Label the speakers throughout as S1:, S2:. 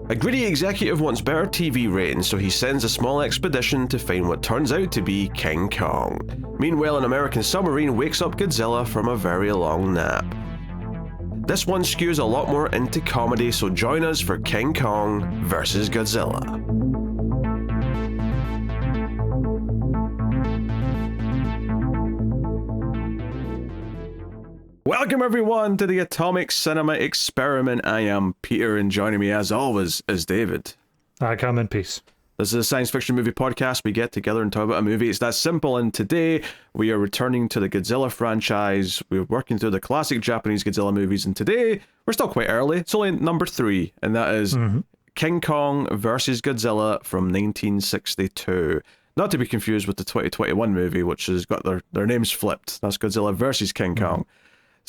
S1: A greedy executive wants better TV ratings, so he sends a small expedition to find what turns out to be King Kong. Meanwhile, an American submarine wakes up Godzilla from a very long nap. This one skews a lot more into comedy, so join us for King Kong vs. Godzilla. Welcome everyone to the Atomic Cinema Experiment. I am Peter, and joining me as always is David.
S2: I come in peace.
S1: This is a science fiction movie podcast. We get together and talk about a movie. It's that simple, and today we are returning to the Godzilla franchise. We're working through the classic Japanese Godzilla movies, and today we're still quite early. It's only number 3, and that is King Kong vs. Godzilla from 1962. Not to be confused with the 2021 movie, which has got their names flipped. That's Godzilla vs. King Kong.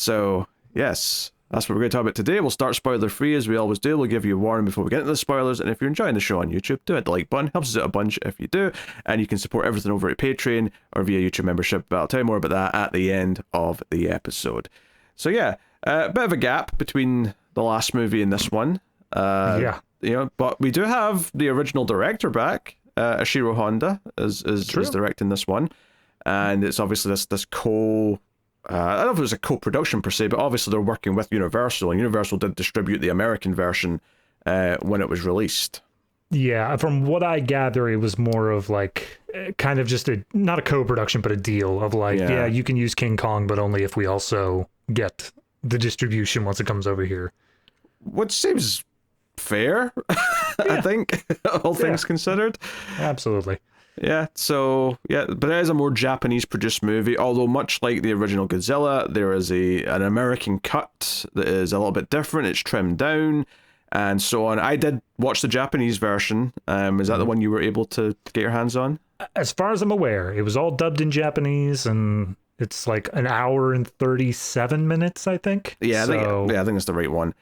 S1: So, yes, that's what we're going to talk about today. We'll start spoiler-free, as we always do. We'll give you a warning before we get into the spoilers, and if you're enjoying the show on YouTube, do hit the like button. Helps us out a bunch if you do, and you can support everything over at Patreon or via YouTube membership, but I'll tell you more about that at the end of the episode. So, yeah, a bit of a gap between the last movie and this one. You know, but we do have the original director back. Ishirō Honda is directing this one, and it's obviously this I don't know if it was a co-production per se, but obviously they're working with Universal, and Universal did distribute the American version when it was released.
S2: Yeah, from what I gather, it was more of like kind of just not a co-production, but a deal of like, yeah, you can use King Kong, but only if we also get the distribution once it comes over here.
S1: Which seems fair, I think, all things considered.
S2: Absolutely.
S1: Yeah, so, yeah, but it is a more Japanese-produced movie, although much like the original Godzilla, there is an American cut that is a little bit different. It's trimmed down, and so on. I did watch the Japanese version. Is that the one you were able to get your hands on?
S2: As far as I'm aware, it was all dubbed in Japanese, and it's like an hour and 37 minutes, I think.
S1: Yeah, I think it's the right one.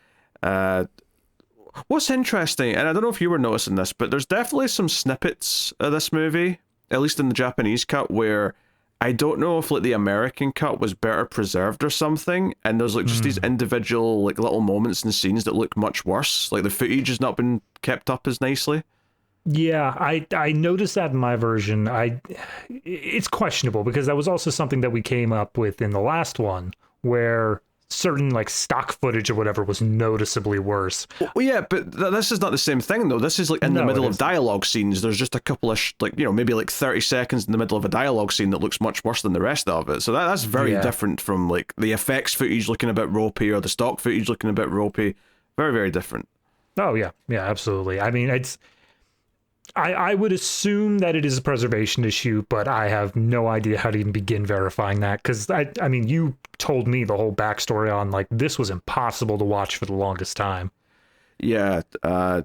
S1: What's interesting, and I don't know if you were noticing this, but there's definitely some snippets of this movie, at least in the Japanese cut, where I don't know if like the American cut was better preserved or something, and there's like just these individual like little moments and scenes that look much worse. Like the footage has not been kept up as nicely.
S2: Yeah, I noticed that in my version. It's questionable because that was also something that we came up with in the last one, where certain like stock footage or whatever was noticeably worse.
S1: Well, yeah, but this is not the same thing though. This is like in the middle of dialogue scenes. There's just a couple of maybe like 30 seconds in the middle of a dialogue scene that looks much worse than the rest of it. So that's very different from like the effects footage looking a bit ropey or the stock footage looking a bit ropey. Very, very different.
S2: Oh yeah, absolutely. I mean, I would assume that it is a preservation issue, but I have no idea how to even begin verifying that, because I mean, you told me the whole backstory on like this was impossible to watch for the longest time.
S1: Yeah, I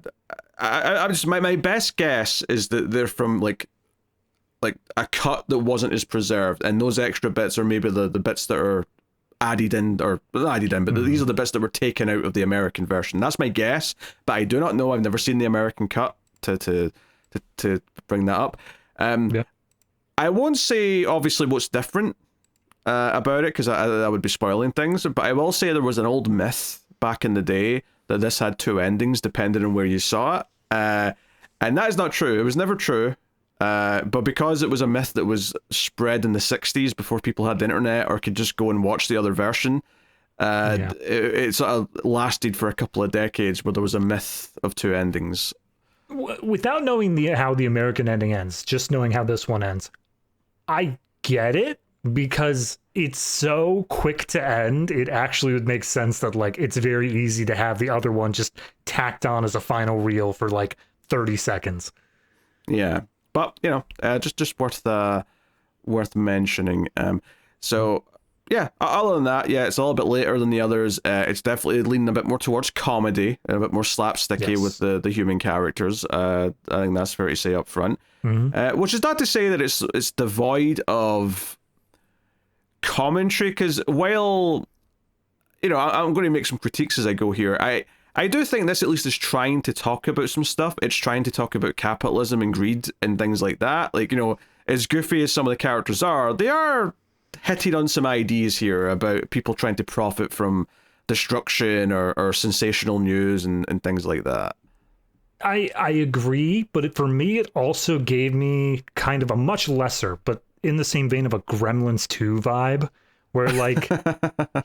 S1: just my best guess is that they're from like a cut that wasn't as preserved, and those extra bits are maybe the bits that are added in, or not added in, but these are the bits that were taken out of the American version. That's my guess, but I do not know. I've never seen the American cut to bring that up. I won't say obviously what's different about it, because I would be spoiling things, but I will say there was an old myth back in the day that this had 2 endings depending on where you saw it, and that is not true. It was never true, but because it was a myth that was spread in the 60s before people had the internet or could just go and watch the other version, it sort of lasted for a couple of decades where there was a myth of 2 endings.
S2: Without knowing how the American ending ends, just knowing how this one ends, I get it, because it's so quick to end. It actually would make sense that like it's very easy to have the other one just tacked on as a final reel for like 30 seconds. Yeah,
S1: but you know, just worth mentioning. So yeah, other than that, yeah, it's a little bit later than the others. It's definitely leaning a bit more towards comedy and a bit more slapsticky with the human characters. I think that's fair to say up front. Which is not to say that it's devoid of commentary, because while, you know, I'm going to make some critiques as I go here, I do think this at least is trying to talk about some stuff. It's trying to talk about capitalism and greed and things like that. Like, you know, as goofy as some of the characters are, they are hitting on some ideas here about people trying to profit from destruction or sensational news and things like that.
S2: I agree, but for me, it also gave me kind of a much lesser, but in the same vein of a Gremlins 2 vibe, where like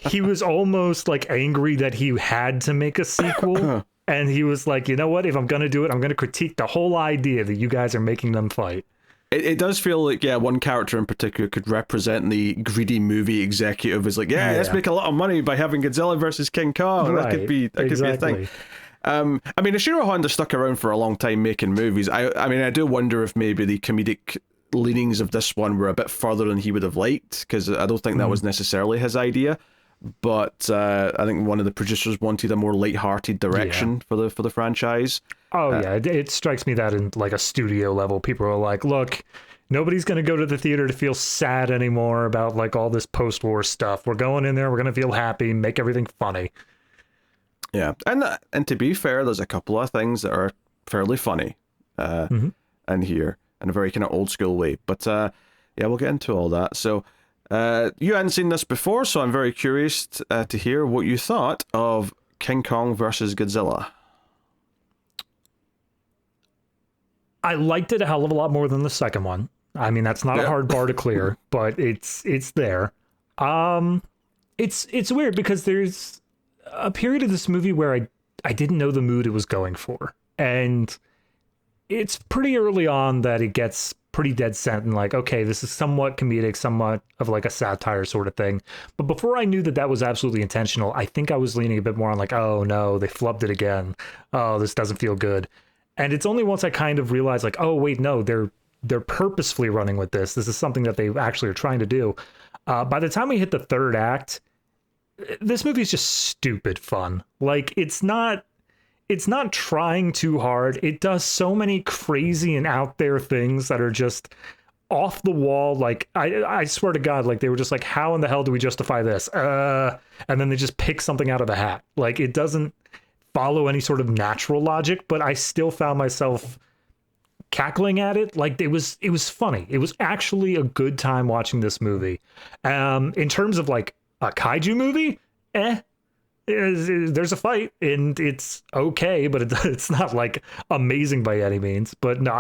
S2: he was almost like angry that he had to make a sequel. And he was like, you know what? If I'm going to do it, I'm going to critique the whole idea that you guys are making them fight.
S1: It does feel like, yeah, one character in particular could represent the greedy movie executive is like, yeah, let's make a lot of money by having Godzilla versus King Kong.
S2: Right,
S1: That could be a thing. I mean, Ishirō Honda stuck around for a long time making movies. I mean, I do wonder if maybe the comedic leanings of this one were a bit further than he would have liked, because I don't think that was necessarily his idea. But I think one of the producers wanted a more light-hearted direction for the franchise.
S2: Oh yeah, it strikes me that in like a studio level, people are like, look, nobody's going to go to the theater to feel sad anymore about like all this post-war stuff. We're going in there, we're going to feel happy, make everything funny.
S1: Yeah, and to be fair, there's a couple of things that are fairly funny in here in a very kind of old school way. But yeah, we'll get into all that. So. You hadn't seen this before, so I'm very curious to hear what you thought of King Kong versus Godzilla.
S2: I liked it a hell of a lot more than the second one. I mean, that's not a hard bar to clear, but it's there. It's weird because there's a period of this movie where I didn't know the mood it was going for, and it's pretty early on that it gets pretty dead set and like, okay, this is somewhat comedic, somewhat of like a satire sort of thing. But before I knew that was absolutely intentional, I think I was leaning a bit more on like, oh no, they flubbed it again. Oh, this doesn't feel good. And it's only once I kind of realized like, oh wait, no, they're purposefully running with this. This is something that they actually are trying to do. By the time we hit the third act, this movie is just stupid fun. Like it's not trying too hard. It does so many crazy and out there things that are just off the wall. Like I swear to God, like they were just like, how in the hell do we justify this? And then they just pick something out of a hat. Like it doesn't follow any sort of natural logic, but I still found myself cackling at it. Like it was funny. It was actually a good time watching this movie. In terms of like a kaiju movie, there's a fight and it's okay, but it's not like amazing by any means. But no,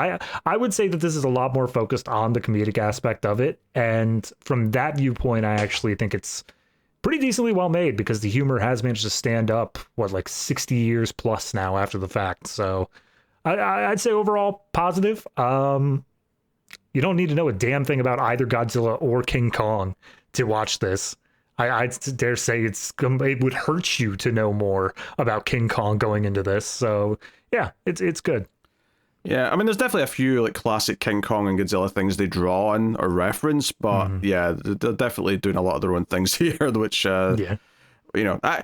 S2: I would say that this is a lot more focused on the comedic aspect of it, and from that viewpoint I actually think it's pretty decently well made, because the humor has managed to stand up like 60 years plus now after the fact. So I'd say overall positive. You don't need to know a damn thing about either Godzilla or King Kong to watch this. I dare say it would hurt you to know more about King Kong going into this. So yeah, it's good.
S1: Yeah, I mean, there's definitely a few like classic King Kong and Godzilla things they draw on or reference, but yeah, they're definitely doing a lot of their own things here, which you know, I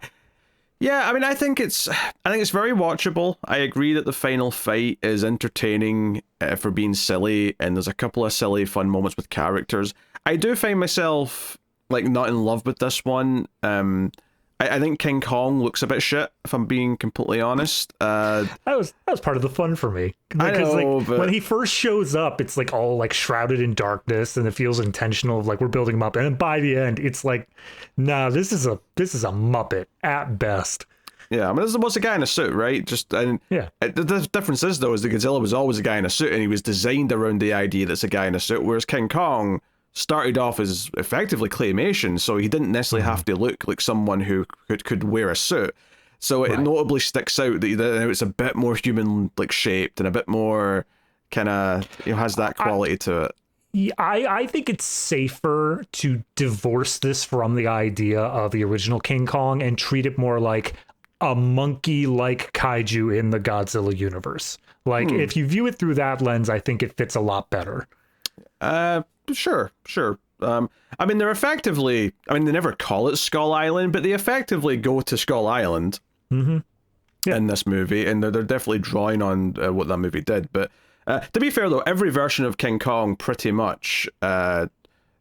S1: mean, I think it's very watchable. I agree that the final fight is entertaining for being silly, and there's a couple of silly, fun moments with characters. I do find myself like not in love with this one. I think King Kong looks a bit shit, if I'm being completely honest.
S2: That was part of the fun for me.
S1: Because
S2: like, when he first shows up, it's like all like shrouded in darkness, and it feels intentional. Like we're building him up, and then by the end, it's like, nah, this is a Muppet at best.
S1: Yeah, I mean, this was a guy in a suit, right? The difference is though, is that Godzilla was always a guy in a suit, and he was designed around the idea that it's a guy in a suit, whereas King Kong started off as effectively claymation, so he didn't necessarily have to look like someone who could wear a suit. So it notably sticks out that it's a bit more human like shaped and a bit more kind of, you know, has that quality to it.
S2: Yeah, I think it's safer to divorce this from the idea of the original King Kong and treat it more like a monkey-like kaiju in the Godzilla universe. Like if you view it through that lens, I think it fits a lot better.
S1: Sure. I mean, they're effectively, I mean, they never call it Skull Island, but they effectively go to Skull Island in this movie, and they're definitely drawing on what that movie did. But to be fair, though, every version of King Kong pretty much, but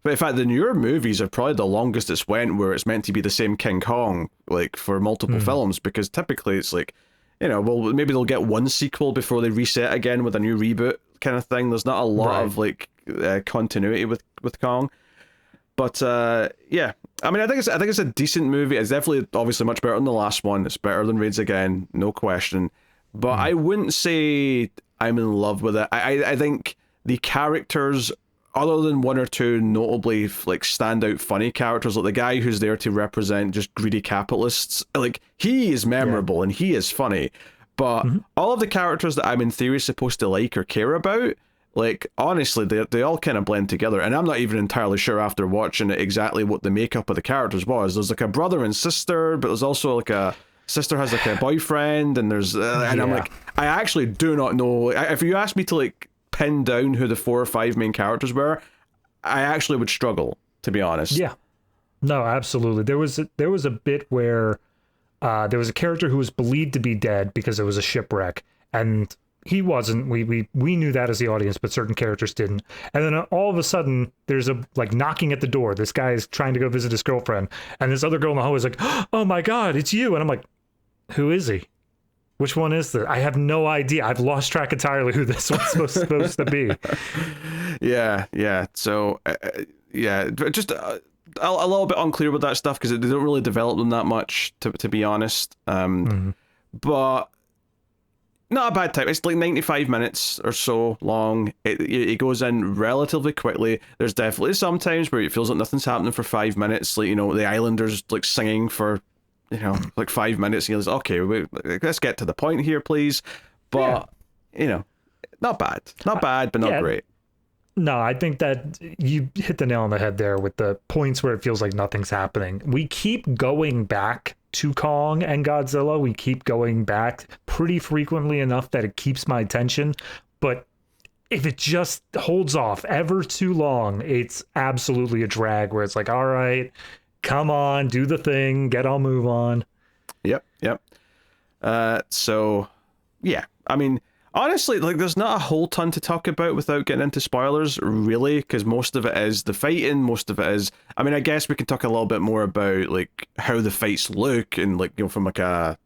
S1: in fact, the newer movies are probably the longest it's went where it's meant to be the same King Kong, like, for multiple films, because typically it's like, you know, well, maybe they'll get one sequel before they reset again with a new reboot kind of thing. There's not a lot of, like, continuity with Kong. But yeah, I mean, I think it's a decent movie. It's definitely obviously much better than the last one. It's better than Raids Again, no question. but I wouldn't say I'm in love with it. I think the characters, other than one or two notably like standout funny characters, like the guy who's there to represent just greedy capitalists, like he is memorable and he is funny. But all of the characters that I'm in theory supposed to like or care about, like honestly, they all kind of blend together. And I'm not even entirely sure after watching it exactly what the makeup of the characters was. There's like a brother and sister, but there's also like a sister has like a boyfriend, and there's and I'm like, I actually do not know. If you asked me to like pin down who the 4 or 5 main characters were, I actually would struggle, to be honest.
S2: Yeah, no, absolutely. There was a bit where there was a character who was believed to be dead because it was a shipwreck, and he wasn't. We knew that as the audience, but certain characters didn't. And then all of a sudden, there's a like knocking at the door. This guy is trying to go visit his girlfriend, and this other girl in the hallway is like, "Oh my God, it's you!" And I'm like, "Who is he? Which one is this? I have no idea. I've lost track entirely who this one's supposed to be."
S1: Yeah. So, just a little bit unclear with that stuff because they don't really develop them that much, to be honest. But not a bad time. It's like 95 minutes or so long. It goes in relatively quickly. There's definitely some times where it feels like nothing's happening for 5 minutes. Like, the islanders like singing for, like 5 minutes. And you're like, okay, let's get to the point here, please. But, not bad. Not bad, but not great.
S2: No, I think that you hit the nail on the head there with the points where it feels like nothing's happening. We keep going back to Kong and Godzilla. We keep going back pretty frequently enough that it keeps my attention. But if it just holds off ever too long, it's absolutely a drag where it's like, all right, come on, do the thing, move on.
S1: Yep. So, yeah, I mean, honestly, like, there's not a whole ton to talk about without getting into spoilers, really, because most of it is the fighting, most of it is, I mean, I guess we can talk a little bit more about, like, how the fights look, and, like, from, like, a,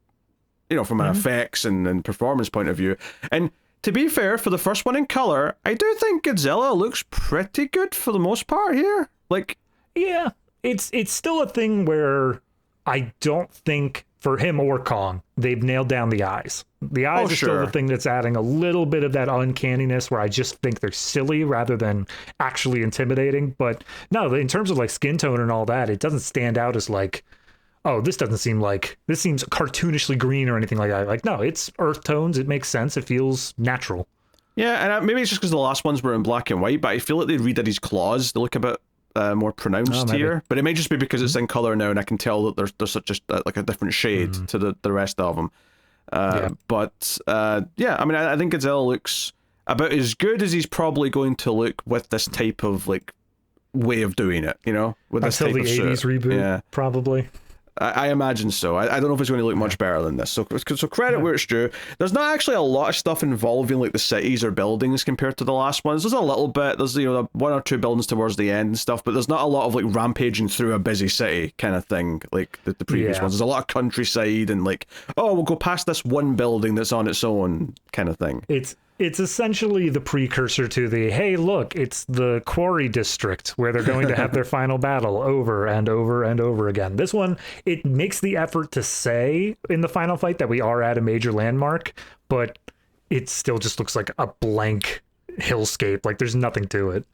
S1: from an effects and performance point of view. And to be fair, for the first one in color, I do think Godzilla looks pretty good for the most part here. Like,
S2: yeah, it's still a thing where I don't think, for him or Kong, they've nailed down the eyes. The eyes are still the thing that's adding a little bit of that uncanniness where I just think they're silly rather than actually intimidating. But no, in terms of like skin tone and all that, it doesn't stand out as like, oh, this seems cartoonishly green or anything like that. Like, no, it's earth tones. It makes sense. It feels natural. Yeah,
S1: and maybe it's just because the last ones were in black and white, but I feel like they redid his claws. They look a bit more pronounced here, but it may just be because it's in color now and I can tell that there's such like a different shade to the rest of them. But I mean, I think Godzilla looks about as good as he's probably going to look with this type of like way of doing it, with this
S2: until
S1: type
S2: the
S1: of
S2: 80s
S1: suit.
S2: reboot, probably.
S1: I imagine so. I don't know if it's going to look much better than this. So credit where it's due. There's not actually a lot of stuff involving like the cities or buildings compared to the last ones. There's a little bit. There's one or two buildings towards the end and stuff, but there's not a lot of like rampaging through a busy city kind of thing like the previous ones. There's a lot of countryside and like, oh, we'll go past this one building that's on its own kind of thing.
S2: It's essentially the precursor to the, hey, look, it's the Quarry District where they're going to have their final battle over and over and over again. This one, it makes the effort to say in the final fight that we are at a major landmark, but it still just looks like a blank hillscape. Like there's nothing to it.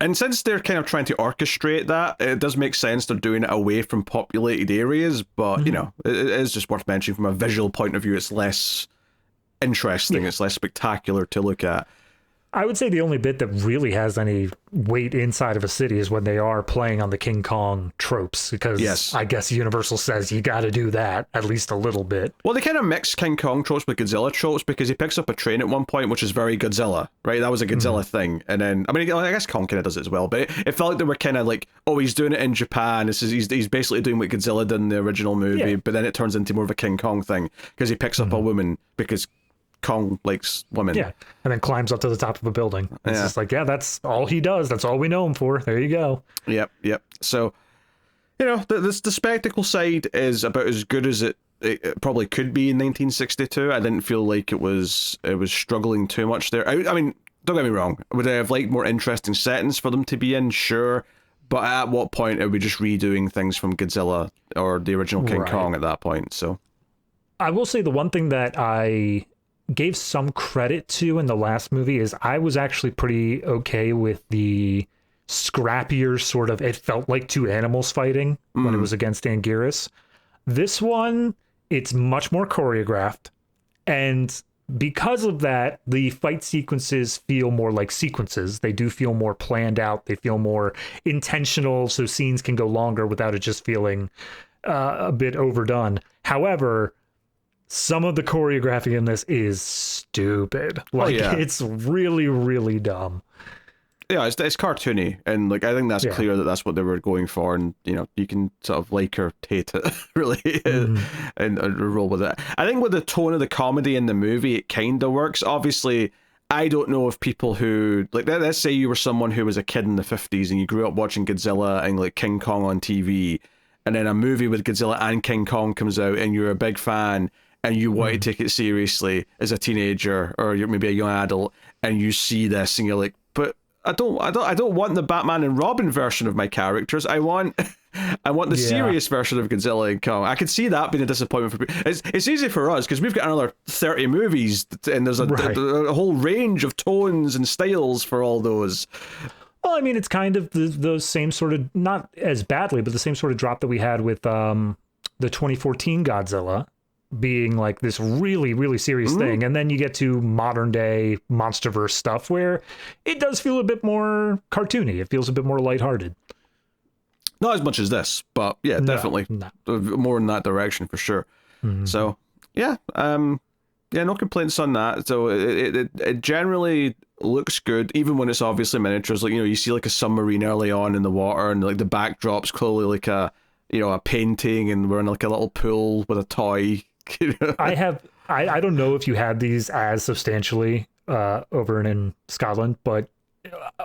S1: And since they're kind of trying to orchestrate that, it does make sense they're doing it away from populated areas, but, it is just worth mentioning from a visual point of view, it's less interesting. It's less spectacular to look at.
S2: I would say the only bit that really has any weight inside of a city is when they are playing on the King Kong tropes, because I guess Universal says you got to do that at least a little bit.
S1: Well, they kind of mix King Kong tropes with Godzilla tropes because he picks up a train at one point, which is very Godzilla, right? That was a Godzilla thing. And then, I mean, I guess Kong kind of does it as well, but it felt like they were kind of like, oh, he's doing it in Japan. He's basically doing what Godzilla did in the original movie, but then it turns into more of a King Kong thing because he picks up a woman because Kong likes women. Yeah,
S2: and then climbs up to the top of a building. It's just like, that's all he does. That's all we know him for. There you go. Yep.
S1: So, the spectacle side is about as good as it probably could be in 1962. I didn't feel like it was struggling too much there. I mean, don't get me wrong. Would I have liked more interesting settings for them to be in? Sure. But at what point are we just redoing things from Godzilla or the original King Kong at that point? So,
S2: I will say the one thing that I gave some credit to in the last movie is I was actually pretty okay with the scrappier sort of, it felt like two animals fighting when it was against Anguirus. This one, it's much more choreographed, and because of that, the fight sequences feel more like sequences. They do feel more planned out. They feel more intentional, so scenes can go longer without it just feeling a bit overdone. However, some of the choreography in this is stupid. Like, it's really, really dumb.
S1: Yeah, it's cartoony, and like I think that's clear that that's what they were going for, and you know you can sort of like or hate it really, and roll with it. I think with the tone of the comedy in the movie, it kind of works. Obviously, I don't know if people who like let's say you were someone who was a kid in the 50s and you grew up watching Godzilla and like King Kong on TV, and then a movie with Godzilla and King Kong comes out, and you're a big fan. And you want to take it seriously as a teenager, or you're maybe a young adult, and you see this, and you're like, "But I don't want the Batman and Robin version of my characters. I want the serious version of Godzilla and Kong." I could see that being a disappointment for people. It's easy for us because we've got another 30 movies, and there's a whole range of tones and styles for all those.
S2: Well, I mean, it's kind of those same sort of, not as badly, but the same sort of drop that we had with the 2014 Godzilla. Being like this really, really serious thing. And then you get to modern day MonsterVerse stuff where it does feel a bit more cartoony. It feels a bit more lighthearted.
S1: Not as much as this, but yeah, definitely more in that direction for sure. So yeah, no complaints on that. So it generally looks good, even when it's obviously miniatures. Like, you know, you see like a submarine early on in the water, and like the backdrop's clearly like a painting, and we're in like a little pool with a toy.
S2: I don't know if you had these as substantially over in Scotland, but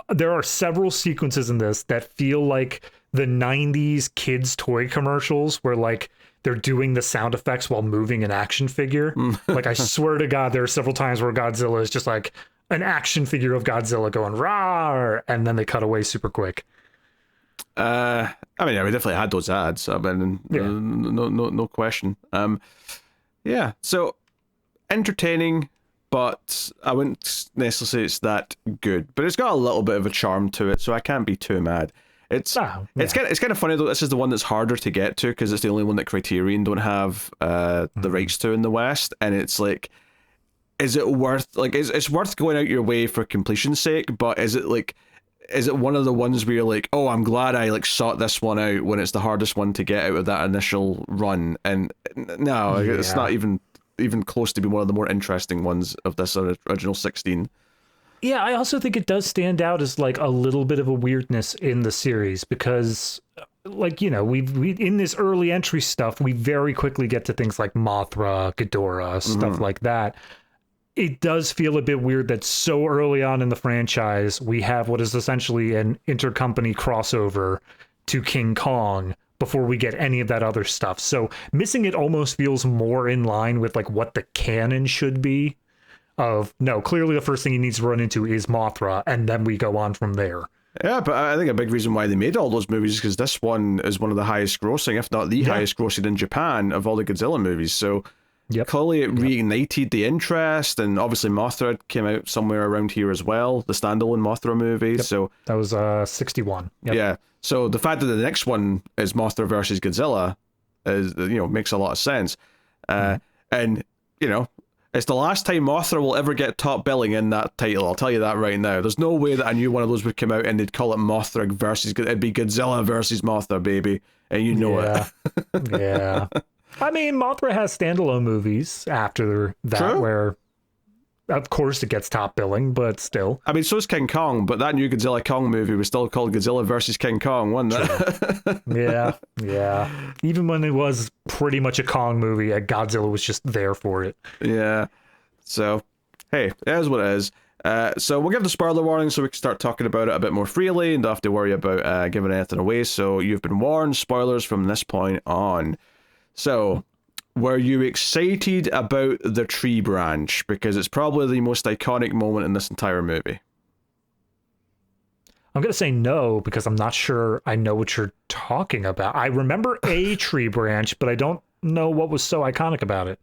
S2: there are several sequences in this that feel like the 90s kids toy commercials where like they're doing the sound effects while moving an action figure. Like, I swear to God, there are several times where Godzilla is just like an action figure of Godzilla going rawr, and then they cut away super quick.
S1: I mean, we definitely had those ads. I mean, no question. Yeah, so entertaining, but I wouldn't necessarily say it's that good. But it's got a little bit of a charm to it, so I can't be too mad. It's kind of funny though. This is the one that's harder to get to because it's the only one that Criterion don't have the rights to in the West, and it's like, is it worth it's worth going out your way for completion's sake? But is it one of the ones where you're like, oh, I'm glad I like sought this one out when it's the hardest one to get out of that initial run? And no, it's not even close to being one of the more interesting ones of this original 16.
S2: Yeah, I also think it does stand out as like a little bit of a weirdness in the series because, like, you know, we in this early entry stuff, we very quickly get to things like Mothra, Ghidorah, stuff like that. It does feel a bit weird that so early on in the franchise, we have what is essentially an intercompany crossover to King Kong before we get any of that other stuff. So missing it almost feels more in line with like what the canon should be of, no, clearly the first thing he needs to run into is Mothra, and then we go on from there.
S1: Yeah, but I think a big reason why they made all those movies is because this one is one of the highest grossing, if not the highest grossing in Japan of all the Godzilla movies. So clearly it reignited the interest, and obviously Mothra came out somewhere around here as well, the standalone Mothra movie. So
S2: that was 61.
S1: Yeah. So the fact that the next one is Mothra versus Godzilla is, you know, makes a lot of sense. And, you know, it's the last time Mothra will ever get top billing in that title. I'll tell you that right now. There's no way that I knew one of those would come out and they'd call it Mothra versus, it'd be Godzilla versus Mothra, baby. And you know it.
S2: Yeah. I mean, Mothra has standalone movies after that where, of course, it gets top billing, but still.
S1: I mean, so is King Kong, but that new Godzilla Kong movie was still called Godzilla versus King Kong, wasn't it?
S2: Yeah. Even when it was pretty much a Kong movie, Godzilla was just there for it.
S1: Yeah. So, hey, it is what it is. So we'll give the spoiler warning so we can start talking about it a bit more freely and don't have to worry about giving anything away. So you've been warned, spoilers from this point on. So, were you excited about the tree branch? Because it's probably the most iconic moment in this entire movie.
S2: I'm going to say no, because I'm not sure I know what you're talking about. I remember a tree branch, but I don't know what was so iconic about it.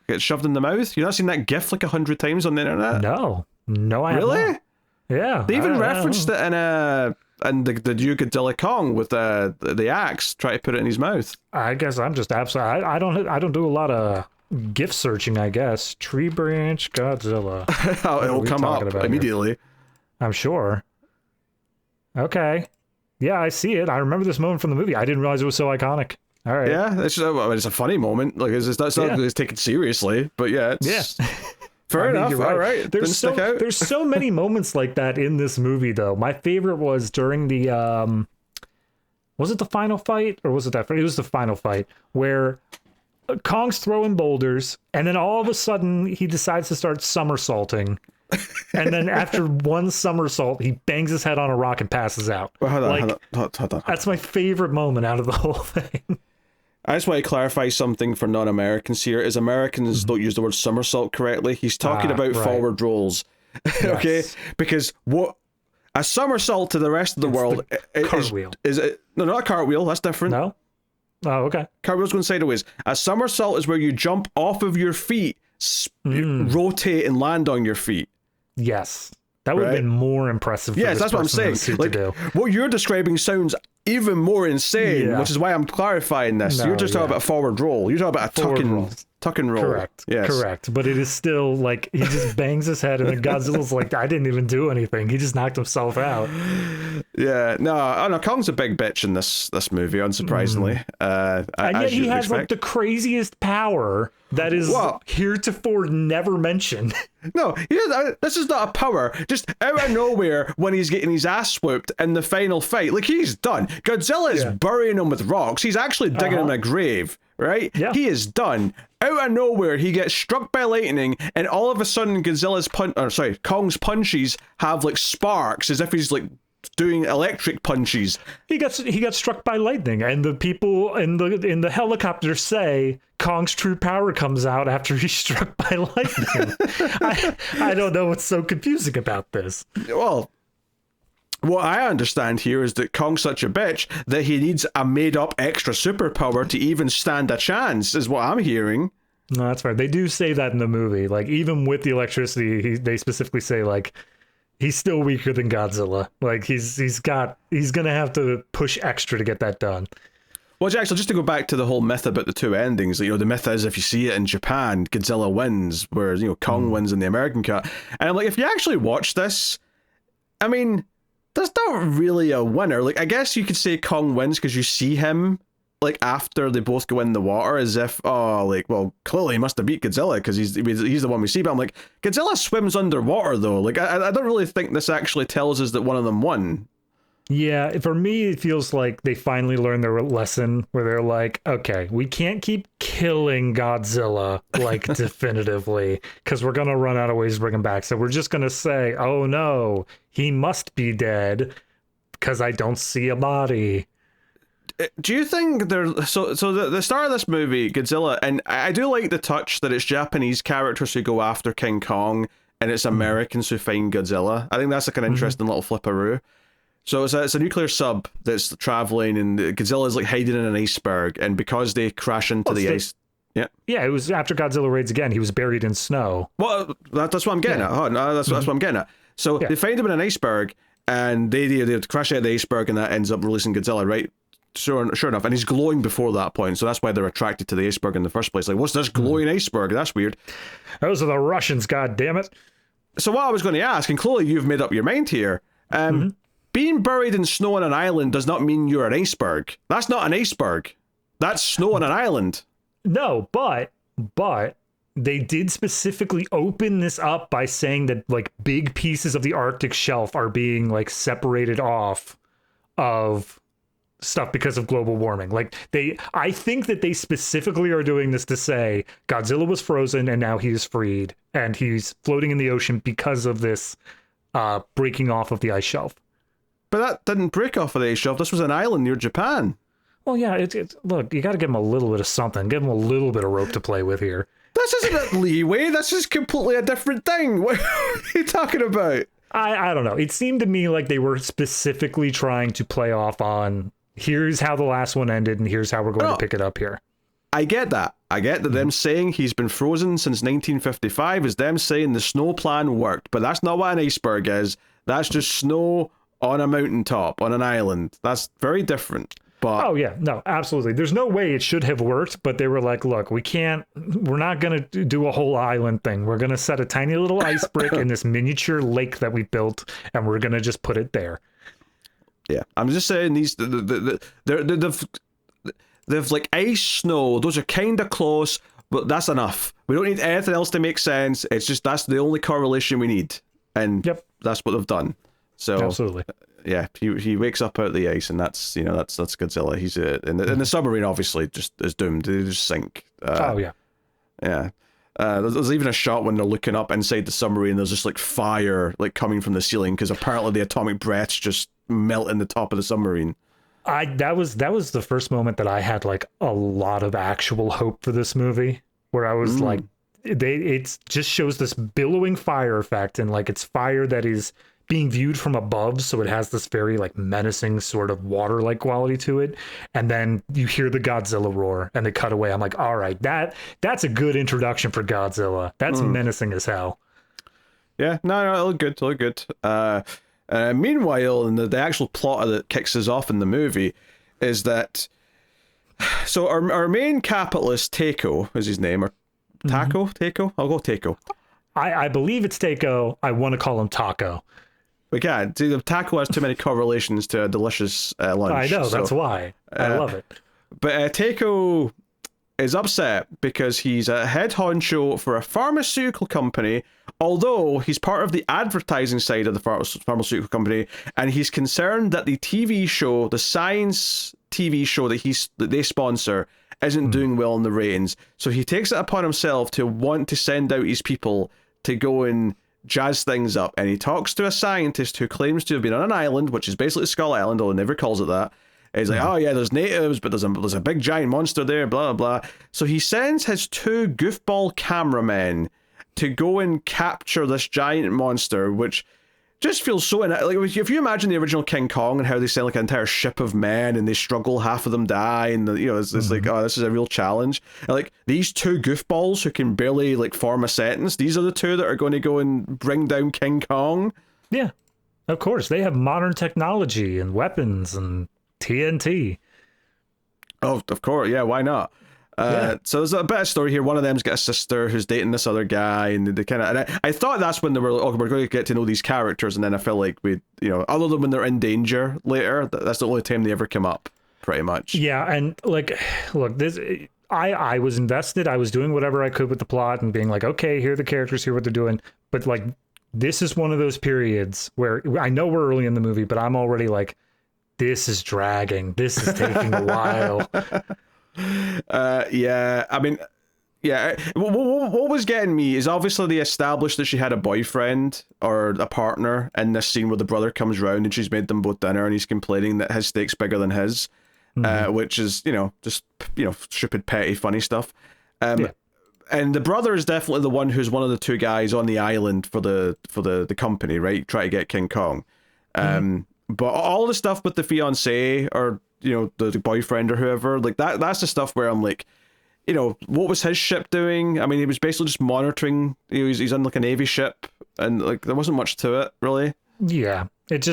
S1: gets shoved in the mouth. You've not seen that gif like 100 times on the internet?
S2: No, I have
S1: Really?
S2: not. Yeah,
S1: They even referenced it in the new Godzilla Kong with the axe, try to put it in his mouth.
S2: I guess I'm just absolutely. I don't do a lot of GIF searching. I guess Tree Branch Godzilla.
S1: It'll come up immediately.
S2: Here? I'm sure. Okay. Yeah, I see it. I remember this moment from the movie. I didn't realize it was so iconic. All right.
S1: Yeah, it's a funny moment. Like it's not it's taken seriously, but yeah, it's fair enough.
S2: Right.
S1: All right.
S2: There's so many moments like that in this movie, though. My favorite was during the was it the final fight or was it that? It was the final fight where Kong's throwing boulders, and then all of a sudden he decides to start somersaulting. And then after one somersault, he bangs his head on a rock and passes out.
S1: Well, hold on.
S2: That's my favorite moment out of the whole thing.
S1: I just want to clarify something for non-Americans here. Is Americans don't use the word somersault correctly. He's talking about forward rolls. Okay? Because what a somersault to the rest of the world
S2: cartwheel.
S1: Is it no, not a cartwheel, that's different.
S2: No? Oh, okay.
S1: Cartwheel's going sideways. A somersault is where you jump off of your feet, rotate and land on your feet.
S2: Yes. That would have been more impressive.
S1: Yes, that's what I'm saying. Like, what you're describing sounds even more insane, which is why I'm clarifying this. You're just talking about a forward roll. You're talking about a tuck and roll.
S2: Correct. Yes. Correct. But it is still like he just bangs his head, and then Godzilla's like, I didn't even do anything. He just knocked himself out.
S1: Yeah. No. Kong's a big bitch in this movie, unsurprisingly.
S2: And yet he has like the craziest power that is heretofore never mentioned.
S1: No, this is not a power. Just out of nowhere, when he's getting his ass whooped in the final fight, like he's done. Godzilla is burying him with rocks. He's actually digging him a grave, right? Yeah. He is done. Out of nowhere, he gets struck by lightning, and all of a sudden, Kong's punches have like sparks, as if he's like doing electric punches. He
S2: got struck by lightning, and the people in the helicopter say Kong's true power comes out after he's struck by lightning. I don't know what's so confusing about this.
S1: Well, what I understand here is that Kong's such a bitch that he needs a made-up extra superpower to even stand a chance, is what I'm hearing.
S2: No, that's fair. They do say that in the movie. Like, even with the electricity, they specifically say, like, he's still weaker than Godzilla. Like, he's gonna have to push extra to get that done.
S1: Well, Jackson, just to go back to the whole myth about the two endings, the myth is if you see it in Japan, Godzilla wins, whereas, Kong wins in the American cut. And I'm like, if you actually watch this, I mean, that's not really a winner. Like, I guess you could say Kong wins because you see him, like, after they both go in the water, as if, clearly he must have beat Godzilla because he's the one we see. But I'm like, Godzilla swims underwater, though. Like, I don't really think this actually tells us that one of them won.
S2: Yeah, for me, it feels like they finally learned their lesson where they're like, okay, we can't keep killing Godzilla, like, definitively, because we're going to run out of ways to bring him back. So we're just going to say, oh, no, he must be dead because I don't see a body.
S1: Do you think there's... So the start of this movie, Godzilla, and I do like the touch that it's Japanese characters who go after King Kong and it's Americans who find Godzilla. I think that's like an interesting little flipperoo. So it's a nuclear sub that's traveling, and Godzilla is like hiding in an iceberg, and because they crash into the ice... Yeah,
S2: it was after Godzilla raids again, he was buried in snow.
S1: Well, that's what I'm getting at. Oh, no, that's what I'm getting at. So they find him in an iceberg, and they crash out of the iceberg, and that ends up releasing Godzilla, right? Sure enough, and he's glowing before that point, so that's why they're attracted to the iceberg in the first place. Like, what's this glowing iceberg? That's weird.
S2: Those are the Russians, goddammit.
S1: So what I was going to ask, and clearly you've made up your mind here, being buried in snow on an island does not mean you're an iceberg. That's not an iceberg. That's snow on an island.
S2: No, but they did specifically open this up by saying that, like, big pieces of the Arctic shelf are being, like, separated off of stuff because of global warming. Like, I think that they specifically are doing this to say Godzilla was frozen and now he is freed and he's floating in the ocean because of this breaking off of the ice shelf.
S1: But that didn't break off of the ice shelf. This was an island near Japan.
S2: Well, yeah, look, you got to give him a little bit of something. Give him a little bit of rope to play with here.
S1: This isn't a leeway. This is completely a different thing. What are you talking about?
S2: I don't know. It seemed to me like they were specifically trying to play off on, here's how the last one ended and here's how we're going to pick it up here.
S1: I get that. I get that them saying he's been frozen since 1955 is them saying the snow plan worked, but that's not what an iceberg is. That's just snow on a mountaintop, on an island. That's very different. But
S2: oh yeah, no, absolutely. There's no way it should have worked, but they were like, look, we're not going to do a whole island thing. We're going to set a tiny little ice brick in this miniature lake that we built, and we're going to just put it there.
S1: Yeah, I'm just saying they've like ice, snow, those are kind of close, but that's enough. We don't need anything else to make sense. It's just that's the only correlation we need. And that's what they've done. So
S2: absolutely.
S1: Yeah, he wakes up out of the ice, and that's Godzilla. He's in the submarine, obviously, just is doomed. They just sink. Yeah. There's even a shot when they're looking up inside the submarine. There's just like fire like coming from the ceiling because apparently the atomic breaths just melt in the top of the submarine.
S2: That was the first moment that I had like a lot of actual hope for this movie, where I was like, it just shows this billowing fire effect, and like it's fire that is being viewed from above, so it has this very like menacing sort of water-like quality to it. And then you hear the Godzilla roar and they cut away. I'm like, all right, that's a good introduction for Godzilla. That's menacing as hell.
S1: Yeah, no, it looked good. Meanwhile, in the actual plot that kicks us off in the movie is that so our main capitalist, Takeo is his name, or Takeo? I'll go Takeo.
S2: I believe it's Takeo. I want to call him Taco.
S1: We can't. See, the taco has too many correlations to a delicious lunch.
S2: I know, that's why. I love it.
S1: But Takeo is upset because he's a head honcho for a pharmaceutical company, although he's part of the advertising side of the pharmaceutical company, and he's concerned that the TV show, the science TV show that they sponsor, isn't doing well in the ratings. So he takes it upon himself to want to send out his people to go and jazz things up, and he talks to a scientist who claims to have been on an island, which is basically Skull Island, although he never calls it that. He's like, oh yeah, there's natives, but there's a big giant monster there, blah, blah, blah. So he sends his two goofball cameramen to go and capture this giant monster, which just feels so... Like, if you imagine the original King Kong and how they send like an entire ship of men and they struggle, half of them die, and it's like, oh, this is a real challenge. And like, these two goofballs who can barely like form a sentence, these are the two that are going to go and bring down King Kong?
S2: Yeah, of course. They have modern technology and weapons and TNT.
S1: Oh, of course. Yeah, why not? So there's a bit of story here. One of them's got a sister who's dating this other guy, and they kind of... And I thought that's when they were like, oh, we're going to get to know these characters, and then I feel like we, other than when they're in danger later, that's the only time they ever come up, pretty much. Yeah,
S2: and like, look, this... I was invested. I was doing whatever I could with the plot and being like, okay, here are the characters, here are what they're doing. But like, this is one of those periods where I know we're early in the movie, but I'm already like, this is dragging. This is taking a while.
S1: I mean, what was getting me is obviously they established that she had a boyfriend or a partner in this scene where the brother comes round and she's made them both dinner and he's complaining that his steak's bigger than his, which is, just, stupid, petty, funny stuff. And the brother is definitely the one who's one of the two guys on the island for the company, right? Try to get King Kong. But all the stuff with the fiance or, the boyfriend or whoever, like that's the stuff where I'm like, what was his ship doing? I mean, he was basically just monitoring, he's on like a Navy ship, and like there wasn't much to it, really. Yeah.
S2: It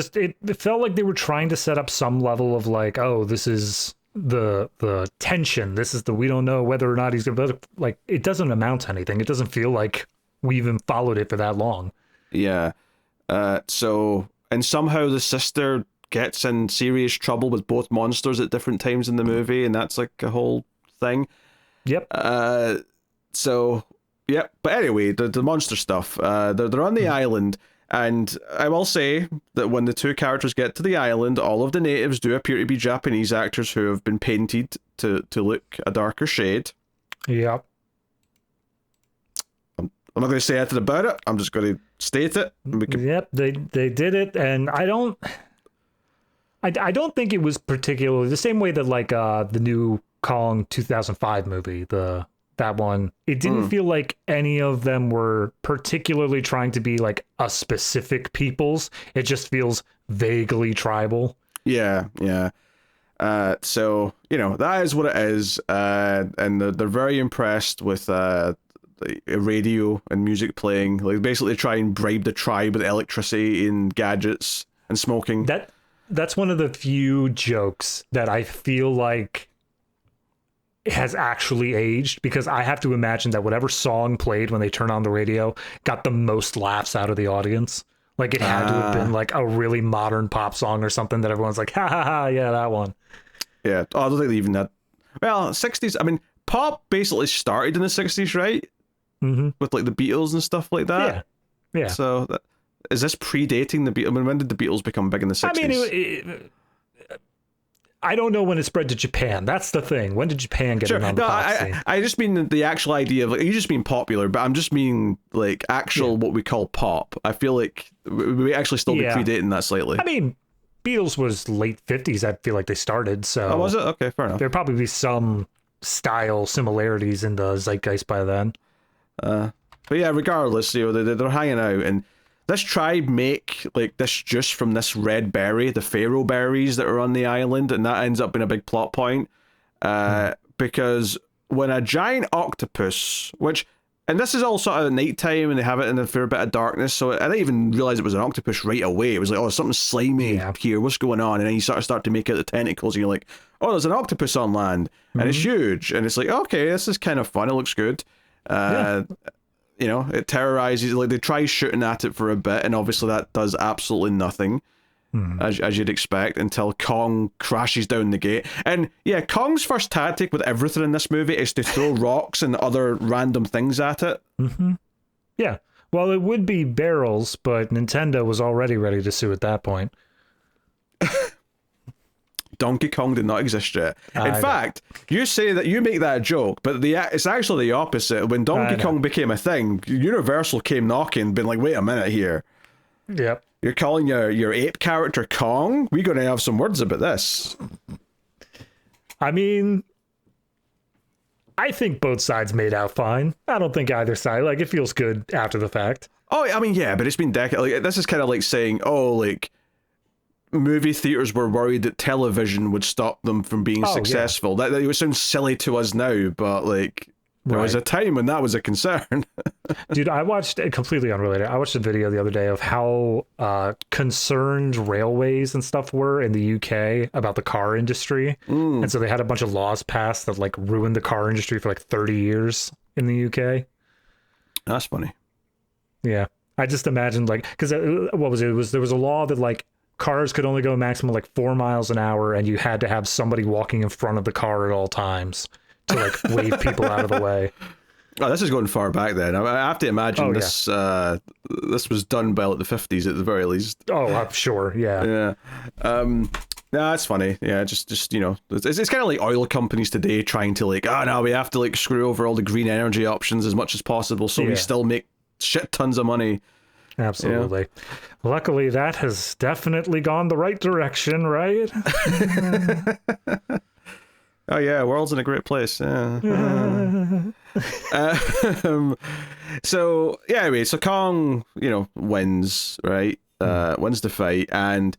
S2: felt like they were trying to set up some level of like, oh, this is the tension. This is we don't know whether or not he's going to, like, it doesn't amount to anything. It doesn't feel like we even followed it for that long.
S1: Yeah. And somehow the sister gets in serious trouble with both monsters at different times in the movie, and that's like a whole thing.
S2: Yep.
S1: But anyway, the monster stuff. They're on the island, and I will say that when the two characters get to the island, all of the natives do appear to be Japanese actors who have been painted to look a darker shade.
S2: Yep.
S1: I'm not going to say anything about it. I'm just going to state it.
S2: Yep, they did it, and I don't think it was particularly the same way that like the new Kong 2005 movie, that one. It didn't feel like any of them were particularly trying to be like a specific people's. It just feels vaguely tribal.
S1: Yeah. So, that is what it is. And they're very impressed with the radio and music playing. Like, basically try and bribe the tribe with electricity and gadgets and smoking.
S2: That's one of the few jokes that I feel like has actually aged, because I have to imagine that whatever song played when they turned on the radio got the most laughs out of the audience. Like, it had to have been like a really modern pop song or something that everyone's like, ha ha ha, yeah, that one.
S1: Yeah, I don't think they even had. Well, 60s. I mean, pop basically started in the 60s, right?
S2: Mm-hmm.
S1: With like the Beatles and stuff like that.
S2: Yeah.
S1: So, is this predating the Beatles? I mean, when did the Beatles become big in the 60s?
S2: I mean, I don't know when it spread to Japan. That's the thing. When did Japan get in on the pop scene?
S1: I just mean the actual idea of, like, you just mean popular, but I'm just meaning like actual what we call pop. I feel like we actually still be predating that slightly.
S2: I mean, Beatles was late 50s. I feel like they started. So
S1: oh, was it? Okay, fair enough.
S2: There'd probably be some style similarities in the zeitgeist by then.
S1: But yeah, regardless, they're hanging out, and this tribe make like this juice from this red berry, the pharaoh berries that are on the island, and that ends up being a big plot point. Because when a giant octopus, and this is all sort of nighttime, and they have it in a fair bit of darkness, so I didn't even realize it was an octopus right away. It was like, oh, something slimy here, what's going on? And then you sort of start to make out the tentacles, and you're like, oh, there's an octopus on land, and it's huge, and it's like, okay, this is kind of fun, it looks good. It terrorizes, like, they try shooting at it for a bit, and obviously that does absolutely nothing, as you'd expect, until Kong crashes down the gate. And yeah, Kong's first tactic with everything in this movie is to throw rocks and other random things at it.
S2: Yeah, well, it would be barrels, but Nintendo was already ready to sue at that point.
S1: Donkey Kong did not exist yet. In fact, you say that, you make that joke, but it's actually the opposite. When Donkey Kong became a thing, Universal came knocking, been like, wait a minute here.
S2: Yep.
S1: You're calling your ape character Kong? We're going to have some words about this.
S2: I mean, I think both sides made out fine. I don't think either side, like, it feels good after the fact. Oh,
S1: I mean, yeah, but it's been decades. Like, this is kind of like saying, oh, like, movie theaters were worried that television would stop them from being successful. That it sounds silly to us now, but like, there was a time when that was a concern.
S2: Dude, I watched, completely unrelated, I watched a video the other day of how concerned railways and stuff were in the UK about the car industry. And so they had a bunch of laws passed that like ruined the car industry for like 30 years in the UK.
S1: That's funny.
S2: Yeah. I just imagined, like, because what was it? There was a law that like cars could only go maximum like 4 miles an hour, and you had to have somebody walking in front of the car at all times to like wave people out of the way.
S1: Oh, this is going far back then. I have to imagine this was done by like the 50s at the very least.
S2: Oh, I'm sure. Yeah.
S1: No, that's funny. Yeah, just it's kind of like oil companies today trying to like, oh no, we have to like screw over all the green energy options as much as possible, so we still make shit tons of money.
S2: Absolutely. Yeah. Luckily, that has definitely gone the right direction, right?
S1: Oh yeah, world's in a great place. Yeah. So yeah, anyway, so Kong, wins, right? Wins the fight, and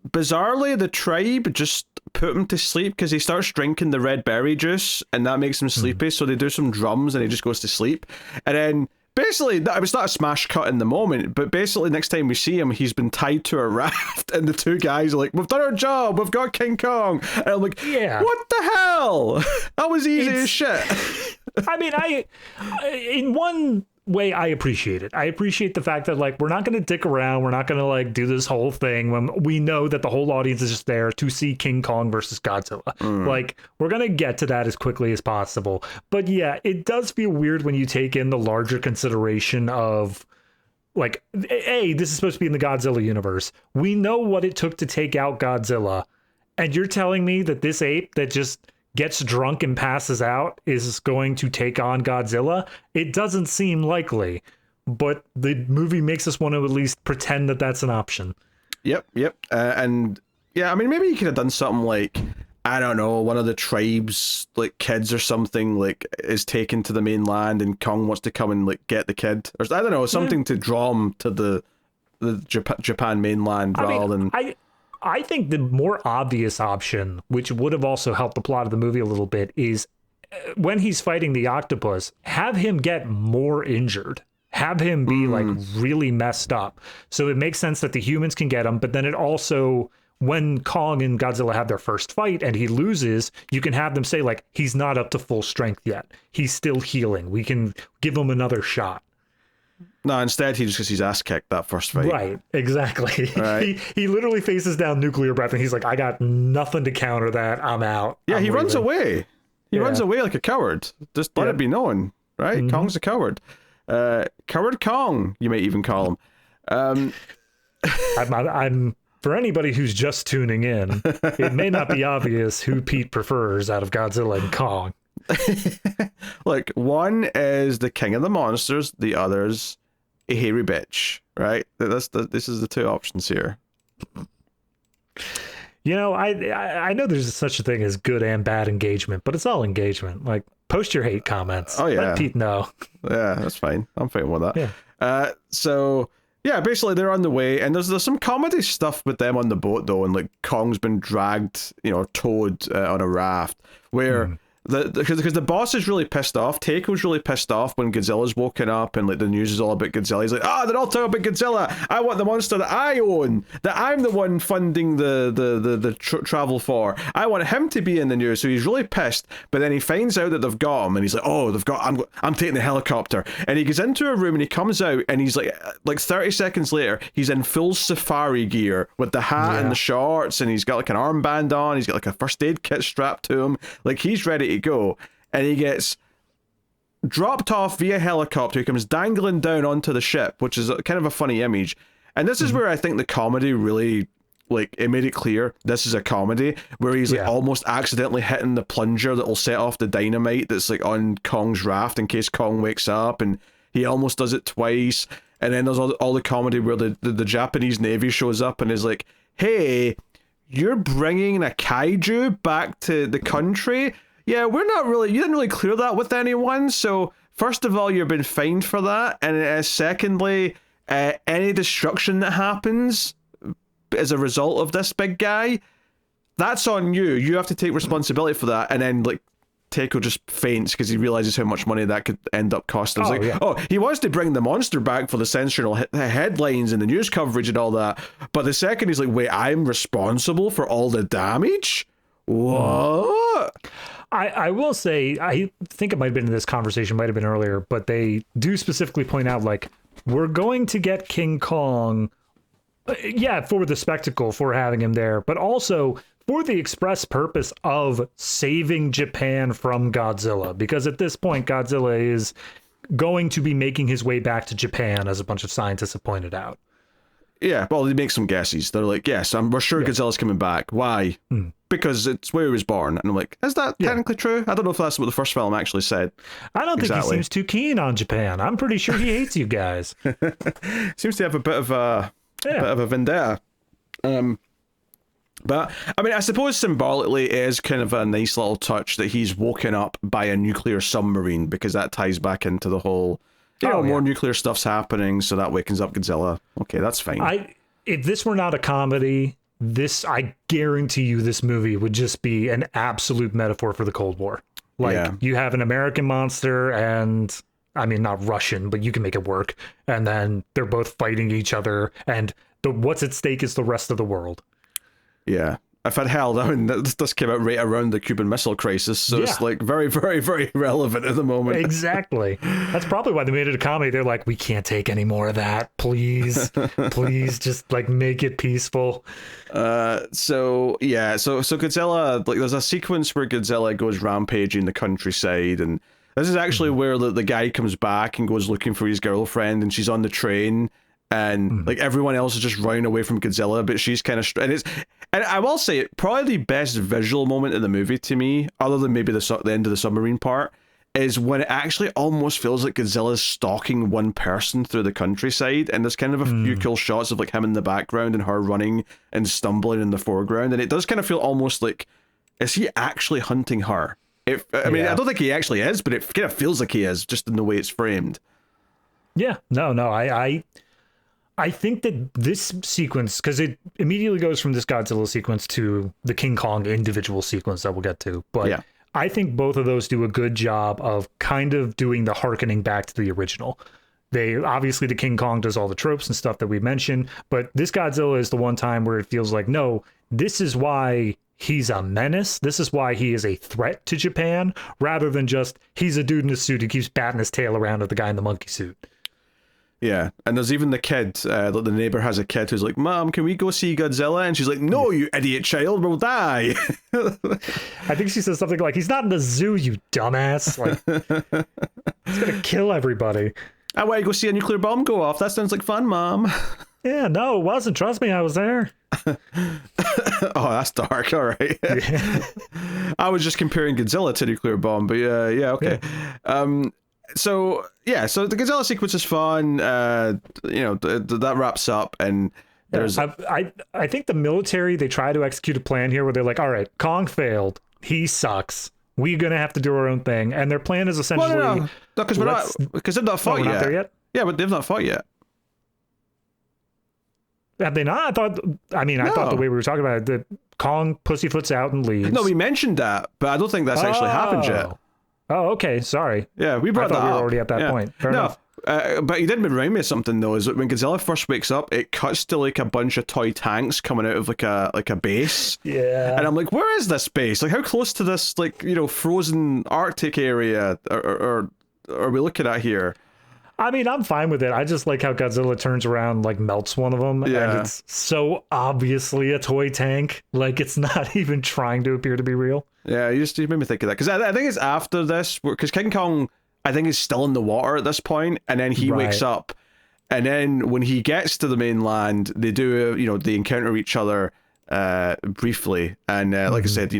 S1: bizarrely, the tribe just put him to sleep because he starts drinking the red berry juice, and that makes him sleepy. So they do some drums, and he just goes to sleep, and then. Basically, it was not a smash cut in the moment, but basically next time we see him, he's been tied to a raft, and the two guys are like, we've done our job, we've got King Kong. And I'm like, what the hell? That was easy as shit.
S2: I mean, in one way, I appreciate it. I appreciate the fact that, like, we're not going to dick around, we're not going to, like, do this whole thing when we know that the whole audience is just there to see King Kong versus Godzilla. Like, we're going to get to that as quickly as possible. But yeah, it does feel weird when you take in the larger consideration of, like, A, this is supposed to be in the Godzilla universe. We know what it took to take out Godzilla. And you're telling me that this ape that just gets drunk and passes out is going to take on Godzilla? It doesn't seem likely, but the movie makes us want to at least pretend that that's an option.
S1: Yep. And yeah, I mean, maybe you could have done something like, I don't know, one of the tribes, like kids or something, like is taken to the mainland, and Kong wants to come and like get the kid, or I don't know, something to draw him to the Japan mainland rather than.
S2: I think the more obvious option, which would have also helped the plot of the movie a little bit, is when he's fighting the octopus, have him get more injured. Have him be like really messed up. So it makes sense that the humans can get him, but then it also, when Kong and Godzilla have their first fight and he loses, you can have them say like, he's not up to full strength yet. He's still healing. We can give him another shot.
S1: No, instead he just gets his ass kicked that first fight.
S2: Right, exactly.
S1: Right.
S2: He literally faces down nuclear breath and he's like, I got nothing to counter that. I'm out.
S1: Yeah,
S2: I'm
S1: he runs
S2: leaving.
S1: away. He runs away like a coward. Just let it be known, right? Kong's a coward. Coward Kong, you might even call him.
S2: I'm for anybody who's just tuning in, it may not be obvious who Pete prefers out of Godzilla and Kong.
S1: Look, one is the king of the monsters, the other's a hairy bitch, right? This is the two options here.
S2: You know, I know there's such a thing as good and bad engagement, but it's all engagement. Like, post your hate comments.
S1: Oh, yeah.
S2: Let Pete know.
S1: Yeah, that's fine. I'm fine with that.
S2: Yeah.
S1: So yeah, basically they're on the way, and there's some comedy stuff with them on the boat though, and like Kong's been dragged, towed on a raft where. Because the boss is really pissed off. Teiko's really pissed off when Godzilla's woken up and like the news is all about Godzilla. He's like, they're all talking about Godzilla. I want the monster that I own, that I'm the one funding the travel for. I want him to be in the news. So he's really pissed. But then he finds out that they've got him, and he's like, I'm taking the helicopter. And he goes into a room and he comes out and he's like 30 seconds later, he's in full safari gear with the hat and the shorts, and he's got like an armband on. He's got like a first aid kit strapped to him. Like he's ready to go, and he gets dropped off via helicopter. He comes dangling down onto the ship, which is kind of a funny image. And this is where I think the comedy really, like, it made it clear this is a comedy, where he's like almost accidentally hitting the plunger that will set off the dynamite that's like on Kong's raft in case Kong wakes up, and he almost does it twice. And then there's all the comedy where the Japanese Navy shows up and is like, hey, you're bringing a kaiju back to the country? Yeah, you didn't really clear that with anyone, so first of all, you've been fined for that, and secondly, any destruction that happens as a result of this big guy, that's on you. You have to take responsibility for that. And then, like, Teiko just faints because he realizes how much money that could end up costing. He wants to bring the monster back for the sensational headlines and the news coverage and all that, but the second he's like, wait, I'm responsible for all the damage? What?
S2: I will say, I think it might have been in this conversation, might have been earlier, but they do specifically point out, like, we're going to get King Kong, for the spectacle, for having him there, but also for the express purpose of saving Japan from Godzilla, because at this point, Godzilla is going to be making his way back to Japan, as a bunch of scientists have pointed out.
S1: Yeah, well, they make some guesses. They're like, yes, we're sure Godzilla's coming back. Why? Because it's where he was born. And I'm like, is that technically true? I don't know if that's what the first film actually said.
S2: I don't think he seems too keen on Japan. I'm pretty sure he hates you guys.
S1: Seems to have a bit of a vendetta. But, I mean, I suppose symbolically it is kind of a nice little touch that he's woken up by a nuclear submarine, because that ties back into the whole... more nuclear stuff's happening, so that wakens up Godzilla. Okay, that's fine.
S2: If this were not a comedy, I guarantee you this movie would just be an absolute metaphor for the Cold War. You have an American monster and, I mean, not Russian, but you can make it work. And then they're both fighting each other, and what's at stake is the rest of the world.
S1: Yeah. If I'd held, I mean, this came out right around the Cuban Missile Crisis, so it's like very, very, very relevant at the moment.
S2: Exactly. That's probably why they made it a comedy. They're like, we can't take any more of that. Please, please, just like make it peaceful.
S1: So Godzilla, like, there's a sequence where Godzilla goes rampaging the countryside, and this is actually where the guy comes back and goes looking for his girlfriend, and she's on the train. And like everyone else is just running away from Godzilla, but she's kind of and I will say probably the best visual moment in the movie to me, other than maybe the end of the submarine part, is when it actually almost feels like Godzilla's stalking one person through the countryside, and there's kind of a few cool shots of like him in the background and her running and stumbling in the foreground, and it does kind of feel almost like, is he actually hunting her? I mean, I don't think he actually is, but it kind of feels like he is, just in the way it's framed.
S2: Yeah, no, I think that this sequence, because it immediately goes from this Godzilla sequence to the King Kong individual sequence that we'll get to. But
S1: Yeah.
S2: I think both of those do a good job of kind of doing the hearkening back to the original. They obviously, the King Kong does all the tropes and stuff that we mentioned, but this Godzilla is the one time where it feels like, no, this is why he's a menace. This is why he is a threat to Japan, rather than just he's a dude in a suit who keeps batting his tail around at the guy in the monkey suit.
S1: Yeah, and there's even the kid, the neighbor has a kid who's like, Mom, can we go see Godzilla? And she's like, no, you idiot child, we'll die.
S2: I think she says something like, he's not in the zoo, you dumbass. Like, he's gonna kill everybody.
S1: I want to go see a nuclear bomb go off. That sounds like fun, Mom.
S2: Yeah, no, it wasn't. Trust me, I was there.
S1: Oh, that's dark. All right.
S2: Yeah.
S1: I was just comparing Godzilla to nuclear bomb, but yeah, okay. Yeah. So the Godzilla sequence is fun. That wraps up, and there's
S2: I think the military, they try to execute a plan here where they're like, all right, Kong failed, he sucks, we're gonna have to do our own thing, and their plan is essentially
S1: no, because they've not fought
S2: we're
S1: yet.
S2: not there yet.
S1: Yeah, but they've not fought yet.
S2: Have they not? I thought the way we were talking about it, that Kong pussyfoots out and leaves.
S1: No, we mentioned that, but I don't think that's actually happened yet.
S2: Oh, okay. Sorry.
S1: Yeah, we brought that up.
S2: We were already at that point. Fair enough.
S1: But you did remind me of something though. Is that when Godzilla first wakes up, it cuts to like a bunch of toy tanks coming out of like a base.
S2: Yeah.
S1: And I'm like, where is this base? Like, how close to this frozen Arctic area are we looking at here?
S2: I mean, I'm fine with it. I just like how Godzilla turns around, like melts one of them, and it's so obviously a toy tank. Like, it's not even trying to appear to be real.
S1: Yeah, you made me think of that, because I think it's after this, because King Kong, I think, is still in the water at this point, and then he wakes up, and then when he gets to the mainland, they do, they encounter each other briefly, and like I said,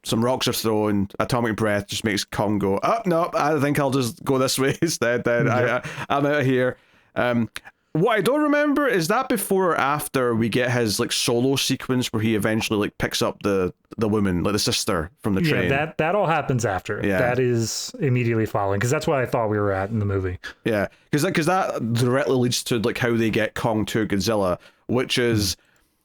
S1: some rocks are thrown, atomic breath just makes Kong go, oh, no, I think I'll just go this way instead, then I'm out of here. What I don't remember is that before or after we get his like solo sequence where he eventually like picks up the woman, like the sister from the train.
S2: Yeah, that all happens after. Yeah. That is immediately following, because that's what I thought we were at in the movie.
S1: Yeah, because that directly leads to like how they get Kong to Godzilla, which is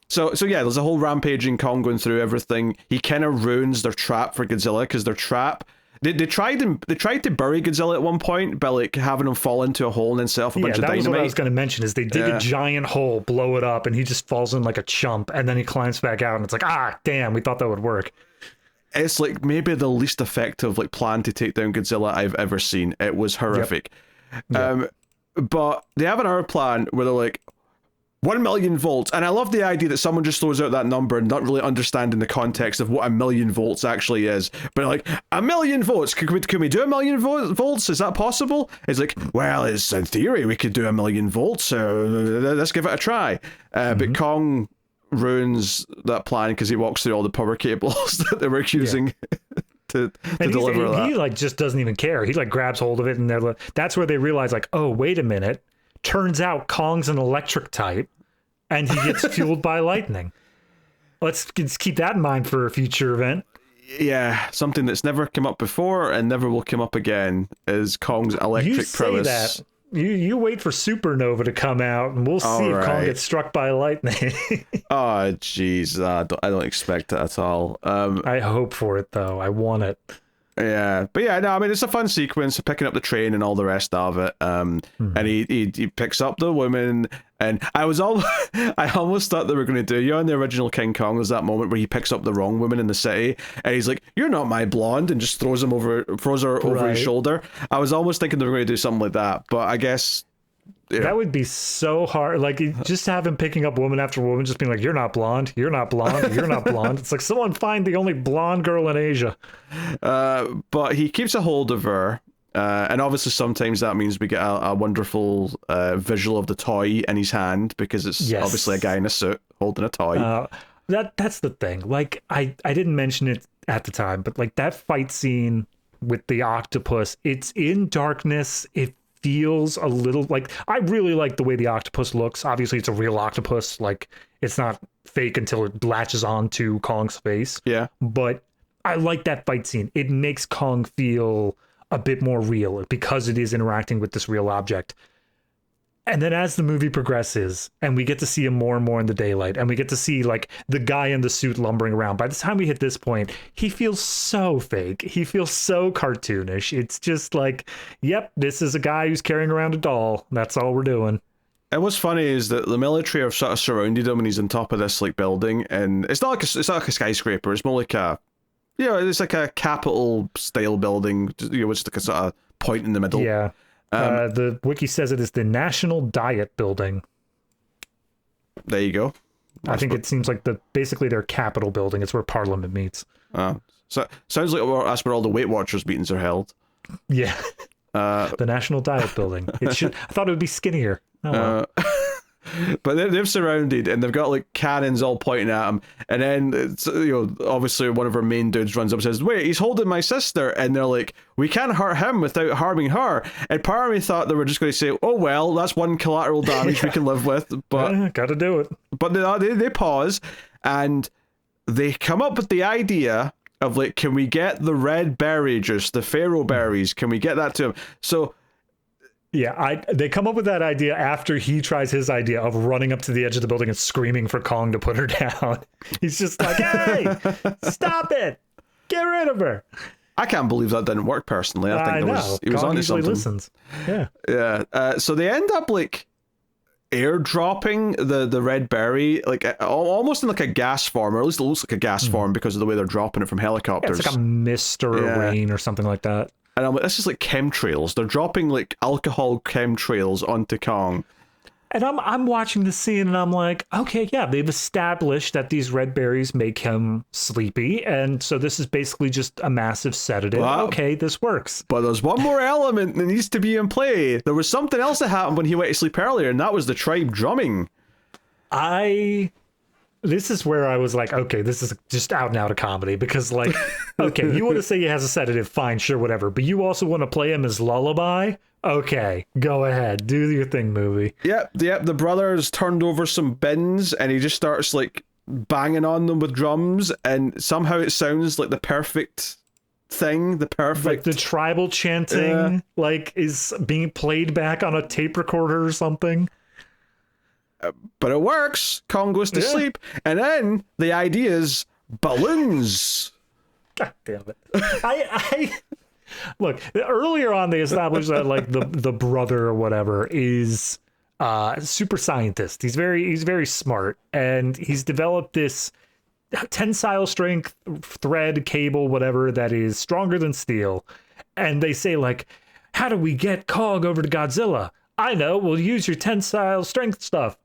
S1: so yeah. There's a whole rampaging Kong going through everything. He kind of ruins their trap for Godzilla, because their trap. They tried to bury Godzilla at one point by like having him fall into a hole and then set off a bunch of dynamite.
S2: That was what I was going to mention, is they dig a giant hole, blow it up, and he just falls in like a chump, and then he climbs back out, and it's like, damn, we thought that would work.
S1: It's like maybe the least effective like plan to take down Godzilla I've ever seen. It was horrific. Yep. But they have another plan where they're like, 1 million volts, and I love the idea that someone just throws out that number and not really understanding the context of what 1 million volts actually is. But like, 1 million volts, can we do 1 million volts? Is that possible? It's like, well, it's in theory we could do 1 million volts, so let's give it a try. But Kong ruins that plan because he walks through all the power cables that they were using. To deliver that.
S2: He like just doesn't even care. He like grabs hold of it, and that's where they realize like, oh, wait a minute. Turns out Kong's an electric type, and he gets fueled by lightning. Let's keep that in mind for a future event.
S1: Yeah, something that's never come up before and never will come up again is Kong's electric prowess.
S2: That. You wait for Supernova to come out, and we'll see if Kong gets struck by lightning.
S1: Oh, jeez, I don't expect it at all.
S2: I hope for it though. I want it.
S1: Yeah, but yeah, no, I mean, it's a fun sequence of picking up the train and all the rest of it. And he picks up the woman, and I almost thought they were going to do, in the original King Kong, there's that moment where he picks up the wrong woman in the city, and he's like, "You're not my blonde," and just throws her over his shoulder. I was almost thinking they were going to do something like that, but I guess. Yeah.
S2: That would be so hard. Like, just have him picking up woman after woman, just being like, "You're not blonde. You're not blonde. You're not blonde." It's like, someone find the only blonde girl in Asia.
S1: But he keeps a hold of her, and obviously sometimes that means we get a wonderful visual of the toy in his hand, because it's obviously a guy in a suit holding a toy.
S2: That's the thing. Like, I didn't mention it at the time, but like that fight scene with the octopus, it's in darkness. It feels a little like, I really like the way the octopus looks. Obviously it's a real octopus, like it's not fake until it latches onto Kong's face. Yeah, but I like that fight scene. It makes Kong feel a bit more real because it is interacting with this real object. And then as the movie progresses and we get to see him more and more in the daylight and we get to see like the guy in the suit lumbering around, by the time we hit this point, he feels so fake. He feels so cartoonish. It's just like, yep, this is a guy who's carrying around a doll. That's all we're doing.
S1: And what's funny is that the military have sort of surrounded him and he's on top of this like building, and it's not like a skyscraper, it's more like a, you know, it's like a Capitol style building, you know, it's like a sort of point in the middle.
S2: Yeah. The wiki says it is the National Diet Building.
S1: There you go.
S2: I think it seems like basically their Capitol building. It's where Parliament meets.
S1: So sounds like that's where all the Weight Watchers meetings are held.
S2: Yeah. The National Diet Building. I thought it would be skinnier. Oh, well.
S1: But they've surrounded and they've got like cannons all pointing at him, and then it's, you know, obviously one of our main dudes runs up and says, "Wait, he's holding my sister," and they're like, "We can't hurt him without harming her." And part of me thought they were just going to say, "Oh well, that's one collateral damage we can live with," but
S2: gotta do it.
S1: But they pause and they come up with the idea of like, can we get the red berry juice, the Pharaoh berries? Can we get that to him? So.
S2: Yeah, they come up with that idea after he tries his idea of running up to the edge of the building and screaming for Kong to put her down. He's just like, "Hey, stop it! Get rid of her!"
S1: I can't believe that didn't work personally. I think he was onto something.
S2: Listens. Yeah.
S1: Yeah. So they end up like airdropping the red berry, like almost in like a gas form, or at least it looks like a gas form because of the way they're dropping it from helicopters.
S2: Yeah, it's like a mist or a rain or something like that.
S1: And I'm like, this is like chemtrails. They're dropping like alcohol chemtrails onto Kong.
S2: And I'm watching the scene and I'm like, okay, yeah, they've established that these red berries make him sleepy. And so this is basically just a massive sedative. Wow. Okay, this works.
S1: But there's one more element that needs to be in play. There was something else that happened when he went to sleep earlier, and that was the tribe drumming.
S2: This is where I was like, okay, this is just out and out of comedy, because like, okay, you want to say he has a sedative, fine, sure, whatever, but you also want to play him as lullaby? Okay, go ahead, do your thing, movie.
S1: Yep, the brother's turned over some bins and he just starts like banging on them with drums, and somehow it sounds like the perfect thing, like
S2: the tribal chanting like is being played back on a tape recorder or something.
S1: But it works. Kong goes to sleep, and then the idea is balloons.
S2: God damn it! I look, earlier on they established that like the brother or whatever is super scientist. He's very smart, and he's developed this tensile strength thread cable, whatever, that is stronger than steel. And they say like, how do we get Kong over to Godzilla? I know, we'll use your tensile strength stuff.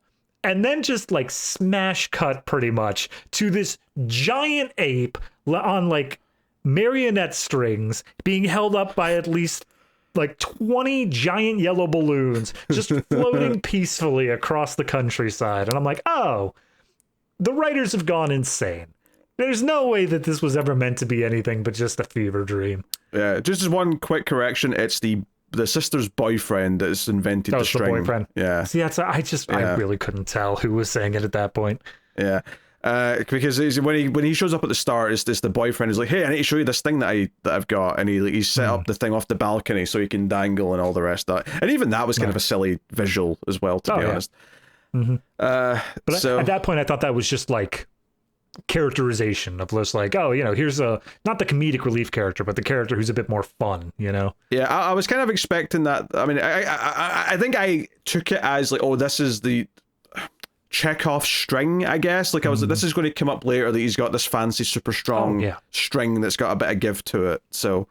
S2: And then just like smash cut pretty much to this giant ape on like marionette strings being held up by at least like 20 giant yellow balloons just floating peacefully across the countryside. And I'm like, oh, the writers have gone insane. There's no way that this was ever meant to be anything but just a fever dream.
S1: Yeah, just as one quick correction, it's the sister's boyfriend that's invented the string.
S2: The boyfriend.
S1: Yeah.
S2: See, I really couldn't tell who was saying it at that point.
S1: Yeah. Because when he shows up at the start, it's the boyfriend is like, "Hey, I need to show you this thing that I've got," and he set up the thing off the balcony so he can dangle and all the rest of that. And even that was kind of a silly visual as well, to be honest.
S2: Mm-hmm. But at that point, I thought that was just like characterization of just like, oh, you know, here's not the comedic relief character, but the character who's a bit more fun, you know.
S1: Yeah, I was kind of expecting that. I mean, I think I took it as like, oh, this is the Chekhov string, I guess. Like I was like, this is going to come up later that he's got this fancy super strong string that's got a bit of give to it. So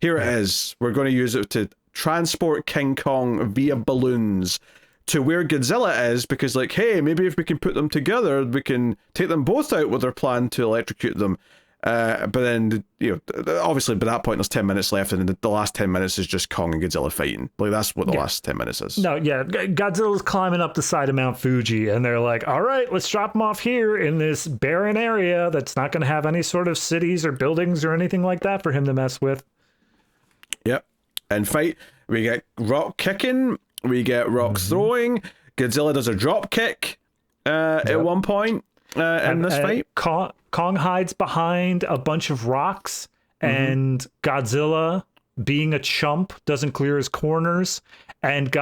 S1: here it is. We're going to use it to transport King Kong via balloons to where Godzilla is, because like, hey, maybe if we can put them together, we can take them both out with our plan to electrocute them. But then, you know, obviously by that point there's 10 minutes left, and the last 10 minutes is just Kong and Godzilla fighting. Like that's what the last 10 minutes is.
S2: No, yeah, Godzilla's climbing up the side of Mount Fuji, and they're like, all right, let's drop him off here in this barren area that's not going to have any sort of cities or buildings or anything like that for him to mess with.
S1: Yep. And fight. We get rock kicking. We get rock throwing. Godzilla does a drop kick at one point in this fight.
S2: Kong hides behind a bunch of rocks, and Godzilla, being a chump, doesn't clear his corners. And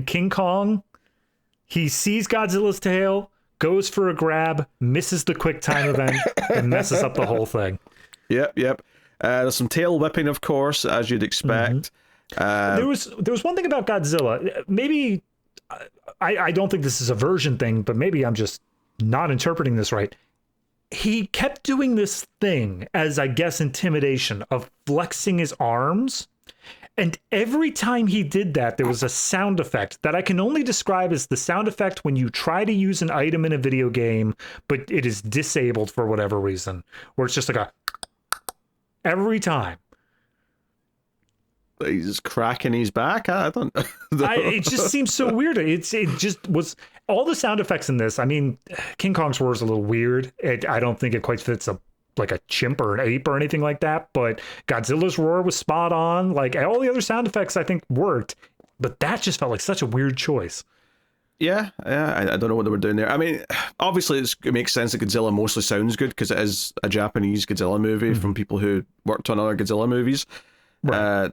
S2: King Kong he sees Godzilla's tail, goes for a grab, misses the quick time event, and messes up the whole thing.
S1: Yep. There's some tail whipping, of course, as you'd expect.
S2: There was one thing about Godzilla. Maybe I don't think this is a version thing, but maybe I'm just not interpreting this right. He kept doing this thing as, I guess, intimidation of flexing his arms. And every time he did that, there was a sound effect that I can only describe as the sound effect when you try to use an item in a video game, but it is disabled for whatever reason, where it's just like a every time.
S1: He's cracking his back. I don't know.
S2: It just seems so weird. It just was all the sound effects in this. I mean, King Kong's roar is a little weird. I don't think it quite fits like a chimp or an ape or anything like that. But Godzilla's roar was spot on. Like all the other sound effects, I think worked. But that just felt like such a weird choice.
S1: Yeah. I don't know what they were doing there. I mean, obviously it makes sense that Godzilla mostly sounds good because it is a Japanese Godzilla movie from people who worked on other Godzilla movies. Right.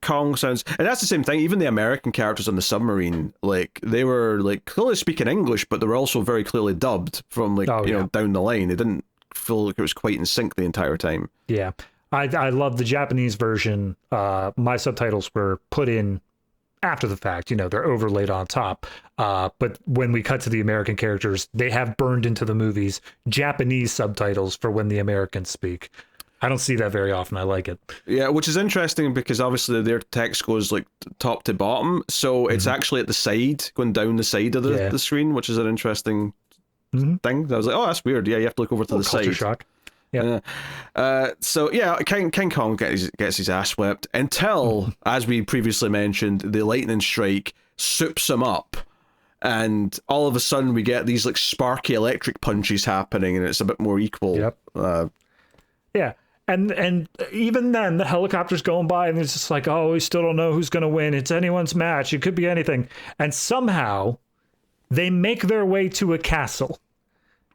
S1: Kong sounds, and that's the same thing. Even the American characters on the submarine, like they were like clearly speaking English, but they were also very clearly dubbed from you know, down the line. They didn't feel like it was quite in sync the entire time.
S2: Yeah, I love the Japanese version. My subtitles were put in after the fact. You know, they're overlaid on top. But when we cut to the American characters, they have burned into the movies Japanese subtitles for when the Americans speak. I don't see that very often. I like it. Yeah,
S1: which is interesting because obviously their text goes like top to bottom, so it's actually at the side, going down the side of the screen, which is an interesting thing. I was like, oh, that's weird. Yeah, you have to look over to the
S2: culture
S1: side.
S2: Shock. Yeah.
S1: So yeah, King Kong gets his ass whipped until, as we previously mentioned, the lightning strike soups him up. And all of a sudden we get these like sparky electric punches happening, and it's a bit more equal.
S2: Yep. Yeah. And even then, the helicopter's going by, and it's just like, oh, we still don't know who's going to win. It's anyone's match. It could be anything. And somehow, they make their way to a castle.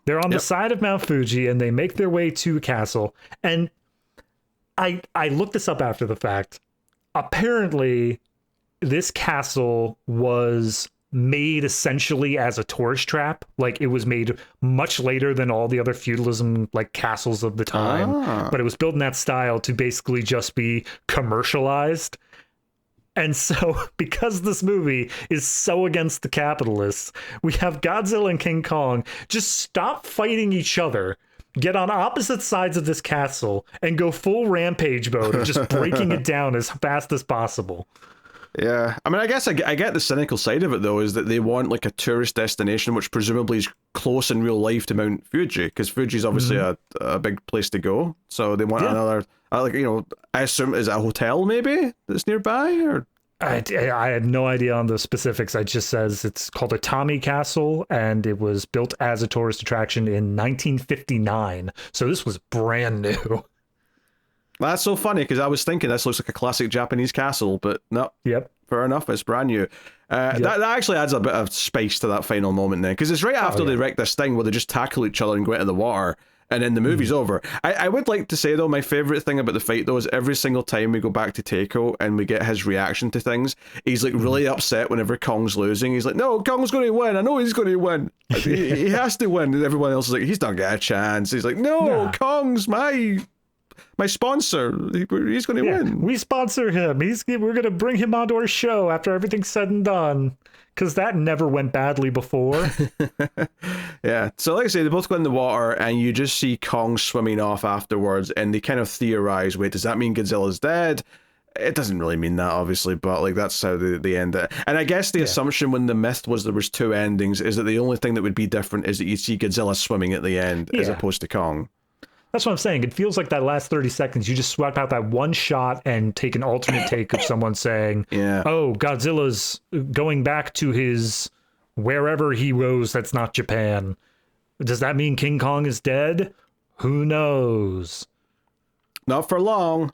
S2: They're on the side of Mount Fuji, and they make their way to a castle. And I looked this up after the fact. Apparently, this castle was made essentially as a tourist trap. Like it was made much later than all the other feudalism like castles of the time, but it was built in that style to basically just be commercialized. And so because this movie is so against the capitalists, we have Godzilla and King Kong just stop fighting each other, get on opposite sides of this castle, and go full rampage mode of just breaking it down as fast as possible.
S1: Yeah, I mean, I guess I get the cynical side of it, though, is that they want like a tourist destination, which presumably is close in real life to Mount Fuji, because Fuji's obviously a big place to go. So they want another, like, you know, I assume, is it a hotel maybe that's nearby? Or
S2: I had no idea on the specifics. It just says it's called a Tommy Castle, and it was built as a tourist attraction in 1959. So this was brand new.
S1: That's so funny, because I was thinking this looks like a classic Japanese castle, but no.
S2: Yep.
S1: Fair enough, it's brand new. That actually adds a bit of spice to that final moment then, because it's right after they wreck this thing where they just tackle each other and go into the water, and then the movie's over. I would like to say, though, my favourite thing about the fight, though, is every single time we go back to Teiko and we get his reaction to things, he's like really upset whenever Kong's losing. He's like, no, Kong's going to win. I know he's going to win. He has to win. And everyone else is like, he's not got a chance. He's like, no, Kong's my sponsor. He's going to win.
S2: We sponsor him. We're going to bring him onto our show after everything's said and done, because that never went badly before.
S1: Yeah, so like I say, they both go in the water, and you just see Kong swimming off afterwards, and they kind of theorize, wait, does that mean Godzilla's dead? It doesn't really mean that, obviously, but like that's how they end it. And I guess the assumption when the myth was there was two endings is that the only thing that would be different is that you see Godzilla swimming at the end as opposed to Kong.
S2: That's what I'm saying. It feels like that last 30 seconds, you just swept out that one shot and take an alternate take of someone saying, oh, Godzilla's going back to his wherever he goes that's not Japan. Does that mean King Kong is dead? Who knows?
S1: Not for long.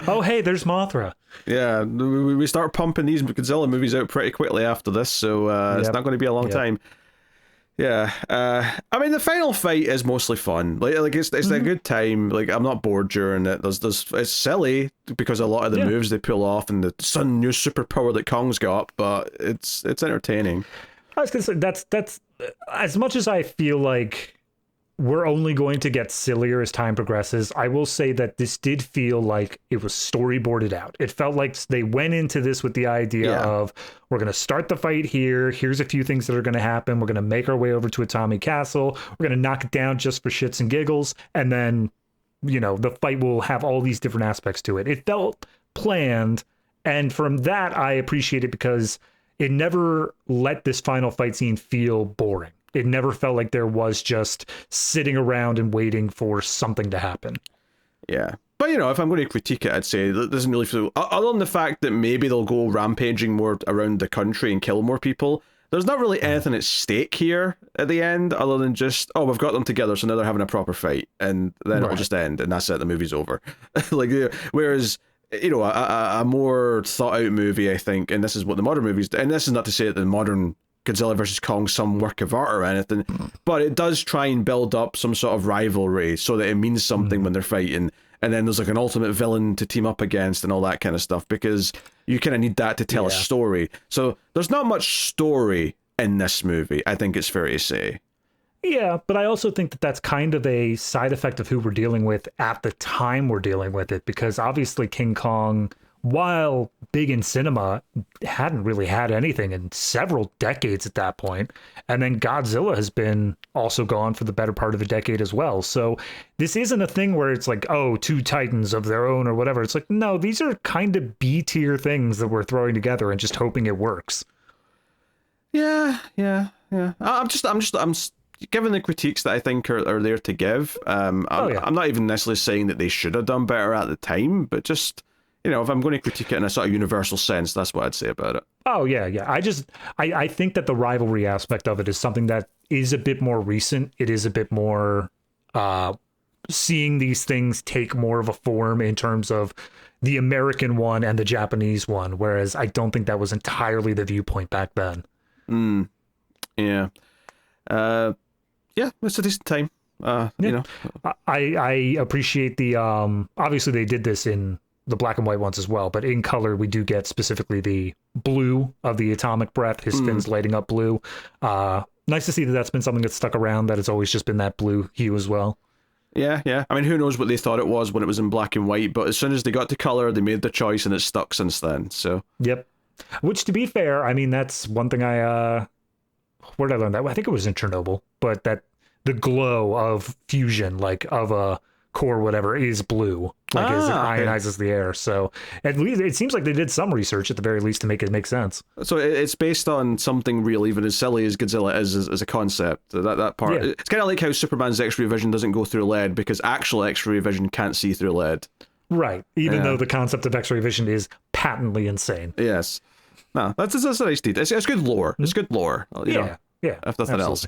S2: Oh, hey, there's Mothra.
S1: Yeah, we start pumping these Godzilla movies out pretty quickly after this, so it's not going to be a long time. Yeah, I mean the final fight is mostly fun. Like it's a good time. Like I'm not bored during it. There's it's silly because a lot of the moves they pull off and the sudden new superpower that Kong's got, but it's entertaining.
S2: I was gonna say that's as much as I feel like we're only going to get sillier as time progresses. I will say that this did feel like it was storyboarded out. It felt like they went into this with the idea of, we're going to start the fight here. Here's a few things that are going to happen. We're going to make our way over to Atami Castle. We're going to knock it down just for shits and giggles. And then, you know, the fight will have all these different aspects to it. It felt planned. And from that, I appreciate it because it never let this final fight scene feel boring. It never felt like there was just sitting around and waiting for something to happen.
S1: Yeah. But, you know, if I'm going to critique it, I'd say it doesn't really feel... Other than the fact that maybe they'll go rampaging more around the country and kill more people, there's not really anything at stake here at the end, other than just, oh, we've got them together, so now they're having a proper fight. And then it'll just end, and that's it, the movie's over. Like, whereas... You know, a more thought-out movie, I think, and this is what the modern movies... And this is not to say that the modern Godzilla versus Kong some work of art or anything, but it does try and build up some sort of rivalry so that it means something when they're fighting, and then there's like an ultimate villain to team up against and all that kind of stuff, because you kind of need that to tell a story. So there's not much story in this movie, I think it's fair to say.
S2: Yeah, but I also think that that's kind of a side effect of who we're dealing with at the time we're dealing with it, because obviously King Kong, while big in cinema, hadn't really had anything in several decades at that point. And then Godzilla has been also gone for the better part of a decade as well. So this isn't a thing where it's like, oh, two titans of their own or whatever. It's like, no, these are kind of B-tier things that we're throwing together and just hoping it works.
S1: Yeah. I'm given the critiques that I think are there to give. I'm not even necessarily saying that they should have done better at the time, but just, you know, if I'm going to critique it in a sort of universal sense, that's what I'd say about it.
S2: Oh, yeah. I think that the rivalry aspect of it is something that is a bit more recent. It is a bit more seeing these things take more of a form in terms of the American one and the Japanese one, whereas I don't think that was entirely the viewpoint back then.
S1: Yeah. Yeah, it's a decent time. You know,
S2: I appreciate the obviously they did this in the black and white ones as well, but in color we do get specifically the blue of the atomic breath, his fins lighting up blue. Nice to see that that's been something that's stuck around, that it's always just been that blue hue as well. Yeah.
S1: I mean, who knows what they thought it was when it was in black and white, but as soon as they got to color, they made the choice and it's stuck since then. So
S2: yep. Which, to be fair, I mean, that's one thing where did I learn that? I think it was in Chernobyl, but that the glow of fusion, like of a core, whatever, is blue, like as it ionizes the air. So at least it seems like they did some research at the very least to make it make sense.
S1: So it's based on something real, even as silly as Godzilla is as a concept. That part, it's kind of like how Superman's X-ray vision doesn't go through lead because actual X-ray vision can't see through lead.
S2: Right, even though the concept of X-ray vision is patently insane.
S1: Yes. No, that's a nice detail. It's good lore. It's good lore. You know, if nothing else.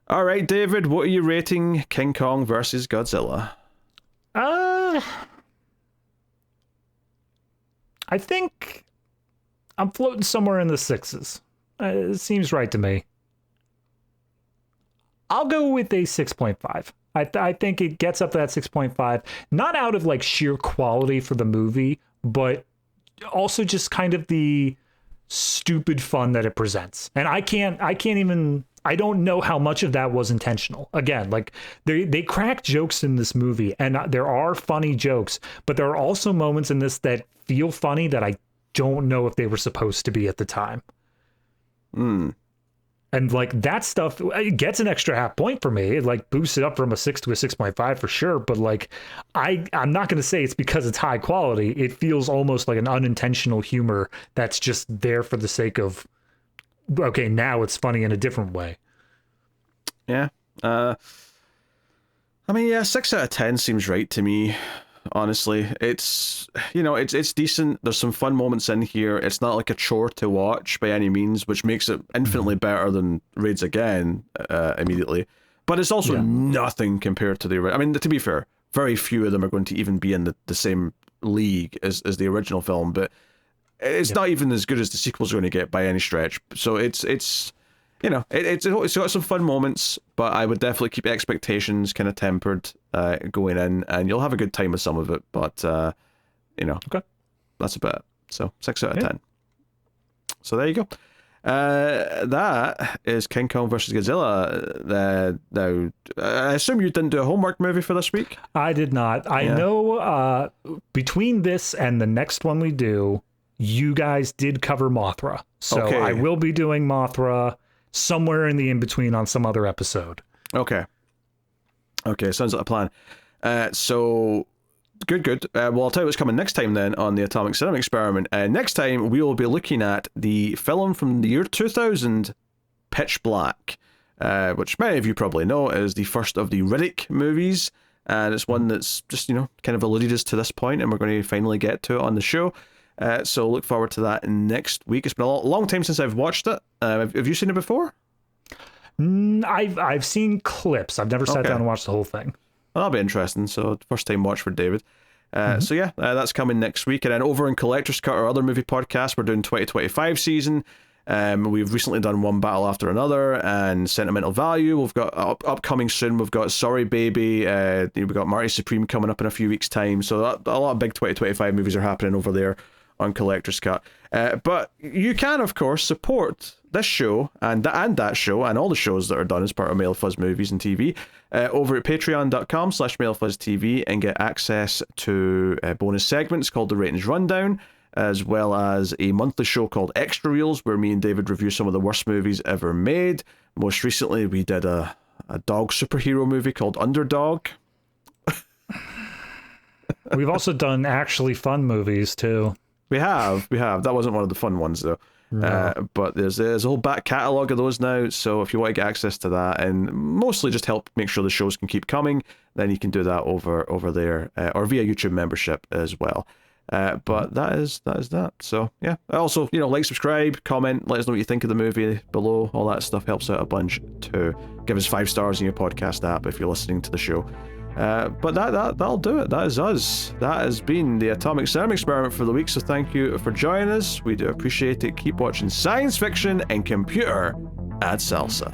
S1: All right, David, what are you rating King Kong versus Godzilla?
S2: I think I'm floating somewhere in the 6s. It seems right to me. I'll go with a 6.5. I think it gets up to that 6.5, not out of like sheer quality for the movie, but also just kind of the stupid fun that it presents. And I don't know how much of that was intentional. Again, like they crack jokes in this movie, and there are funny jokes, but there are also moments in this that feel funny that I don't know if they were supposed to be at the time. And like that stuff, it gets an extra half point for me. It like boosts it up from a 6 to a 6.5 for sure. But like, I'm not going to say it's because it's high quality. It feels almost like an unintentional humor that's just there for the sake of, okay, now it's funny in a different way.
S1: Yeah. I mean, yeah, 6 out of 10 seems right to me. Honestly, it's, you know, it's decent. There's some fun moments in here. It's not like a chore to watch by any means, which makes it infinitely better than Raids Again immediately. But it's also nothing compared to the original. I mean, to be fair, very few of them are going to even be in the same league as the original film, but it's not even as good as the sequel's going to get by any stretch. So it's it's got some fun moments, but I would definitely keep expectations kind of tempered going in, and you'll have a good time with some of it. But
S2: Okay.
S1: that's about it. So 6 out of 10. So there you go. That is King Kong versus Godzilla. Now, I assume you didn't do a homework movie for this week?
S2: I did not. I know between this and the next one we do, you guys did cover Mothra. So
S1: Okay.
S2: I will be doing Mothra somewhere in the in-between on some other episode.
S1: Okay, sounds like a plan. So... Good. Well, I'll tell you what's coming next time then on the Atomic Cinema Experiment. Next time, we will be looking at the film from the year 2000, Pitch Black, which many of you probably know is the first of the Riddick movies, and it's one that's just, kind of eluded us to this point, and we're going to finally get to it on the show. So look forward to that next week. It's been a long time since I've watched it. Have you seen it before?
S2: I've seen clips. I've never sat down and watched the whole thing.
S1: Well, that'll be interesting. So first time watch for David. So yeah, that's coming next week. And then over in Collector's Cut, our other movie podcast, we're doing 2025 season. We've recently done One Battle After Another and Sentimental Value. We've got upcoming soon. We've got Sorry Baby. We've got Marty Supreme coming up in a few weeks' time. So a lot of big 2025 movies are happening over there on Collector's Cut. But you can, of course, support this show and that show and all the shows that are done as part of Male Fuzz Movies and TV over at patreon.com/MaleFuzzTV and get access to bonus segments called the Ratings Rundown, as well as a monthly show called Extra Reels, where me and David review some of the worst movies ever made. Most recently, we did a dog superhero movie called Underdog.
S2: We've also done actually fun movies, too.
S1: We have. That wasn't one of the fun ones, though. No. But there's a whole back catalogue of those now, so if you want to get access to that and mostly just help make sure the shows can keep coming, then you can do that over there or via YouTube membership as well. But that is that. So yeah. Also, like, subscribe, comment, let us know what you think of the movie below. All that stuff helps out a bunch too. Give us 5 stars in your podcast app if you're listening to the show. But that'll do it. That is us. That has been the Atomic Cinema Experiment for the week, so thank you for joining us. We do appreciate it. Keep watching science fiction and computer at Salsa.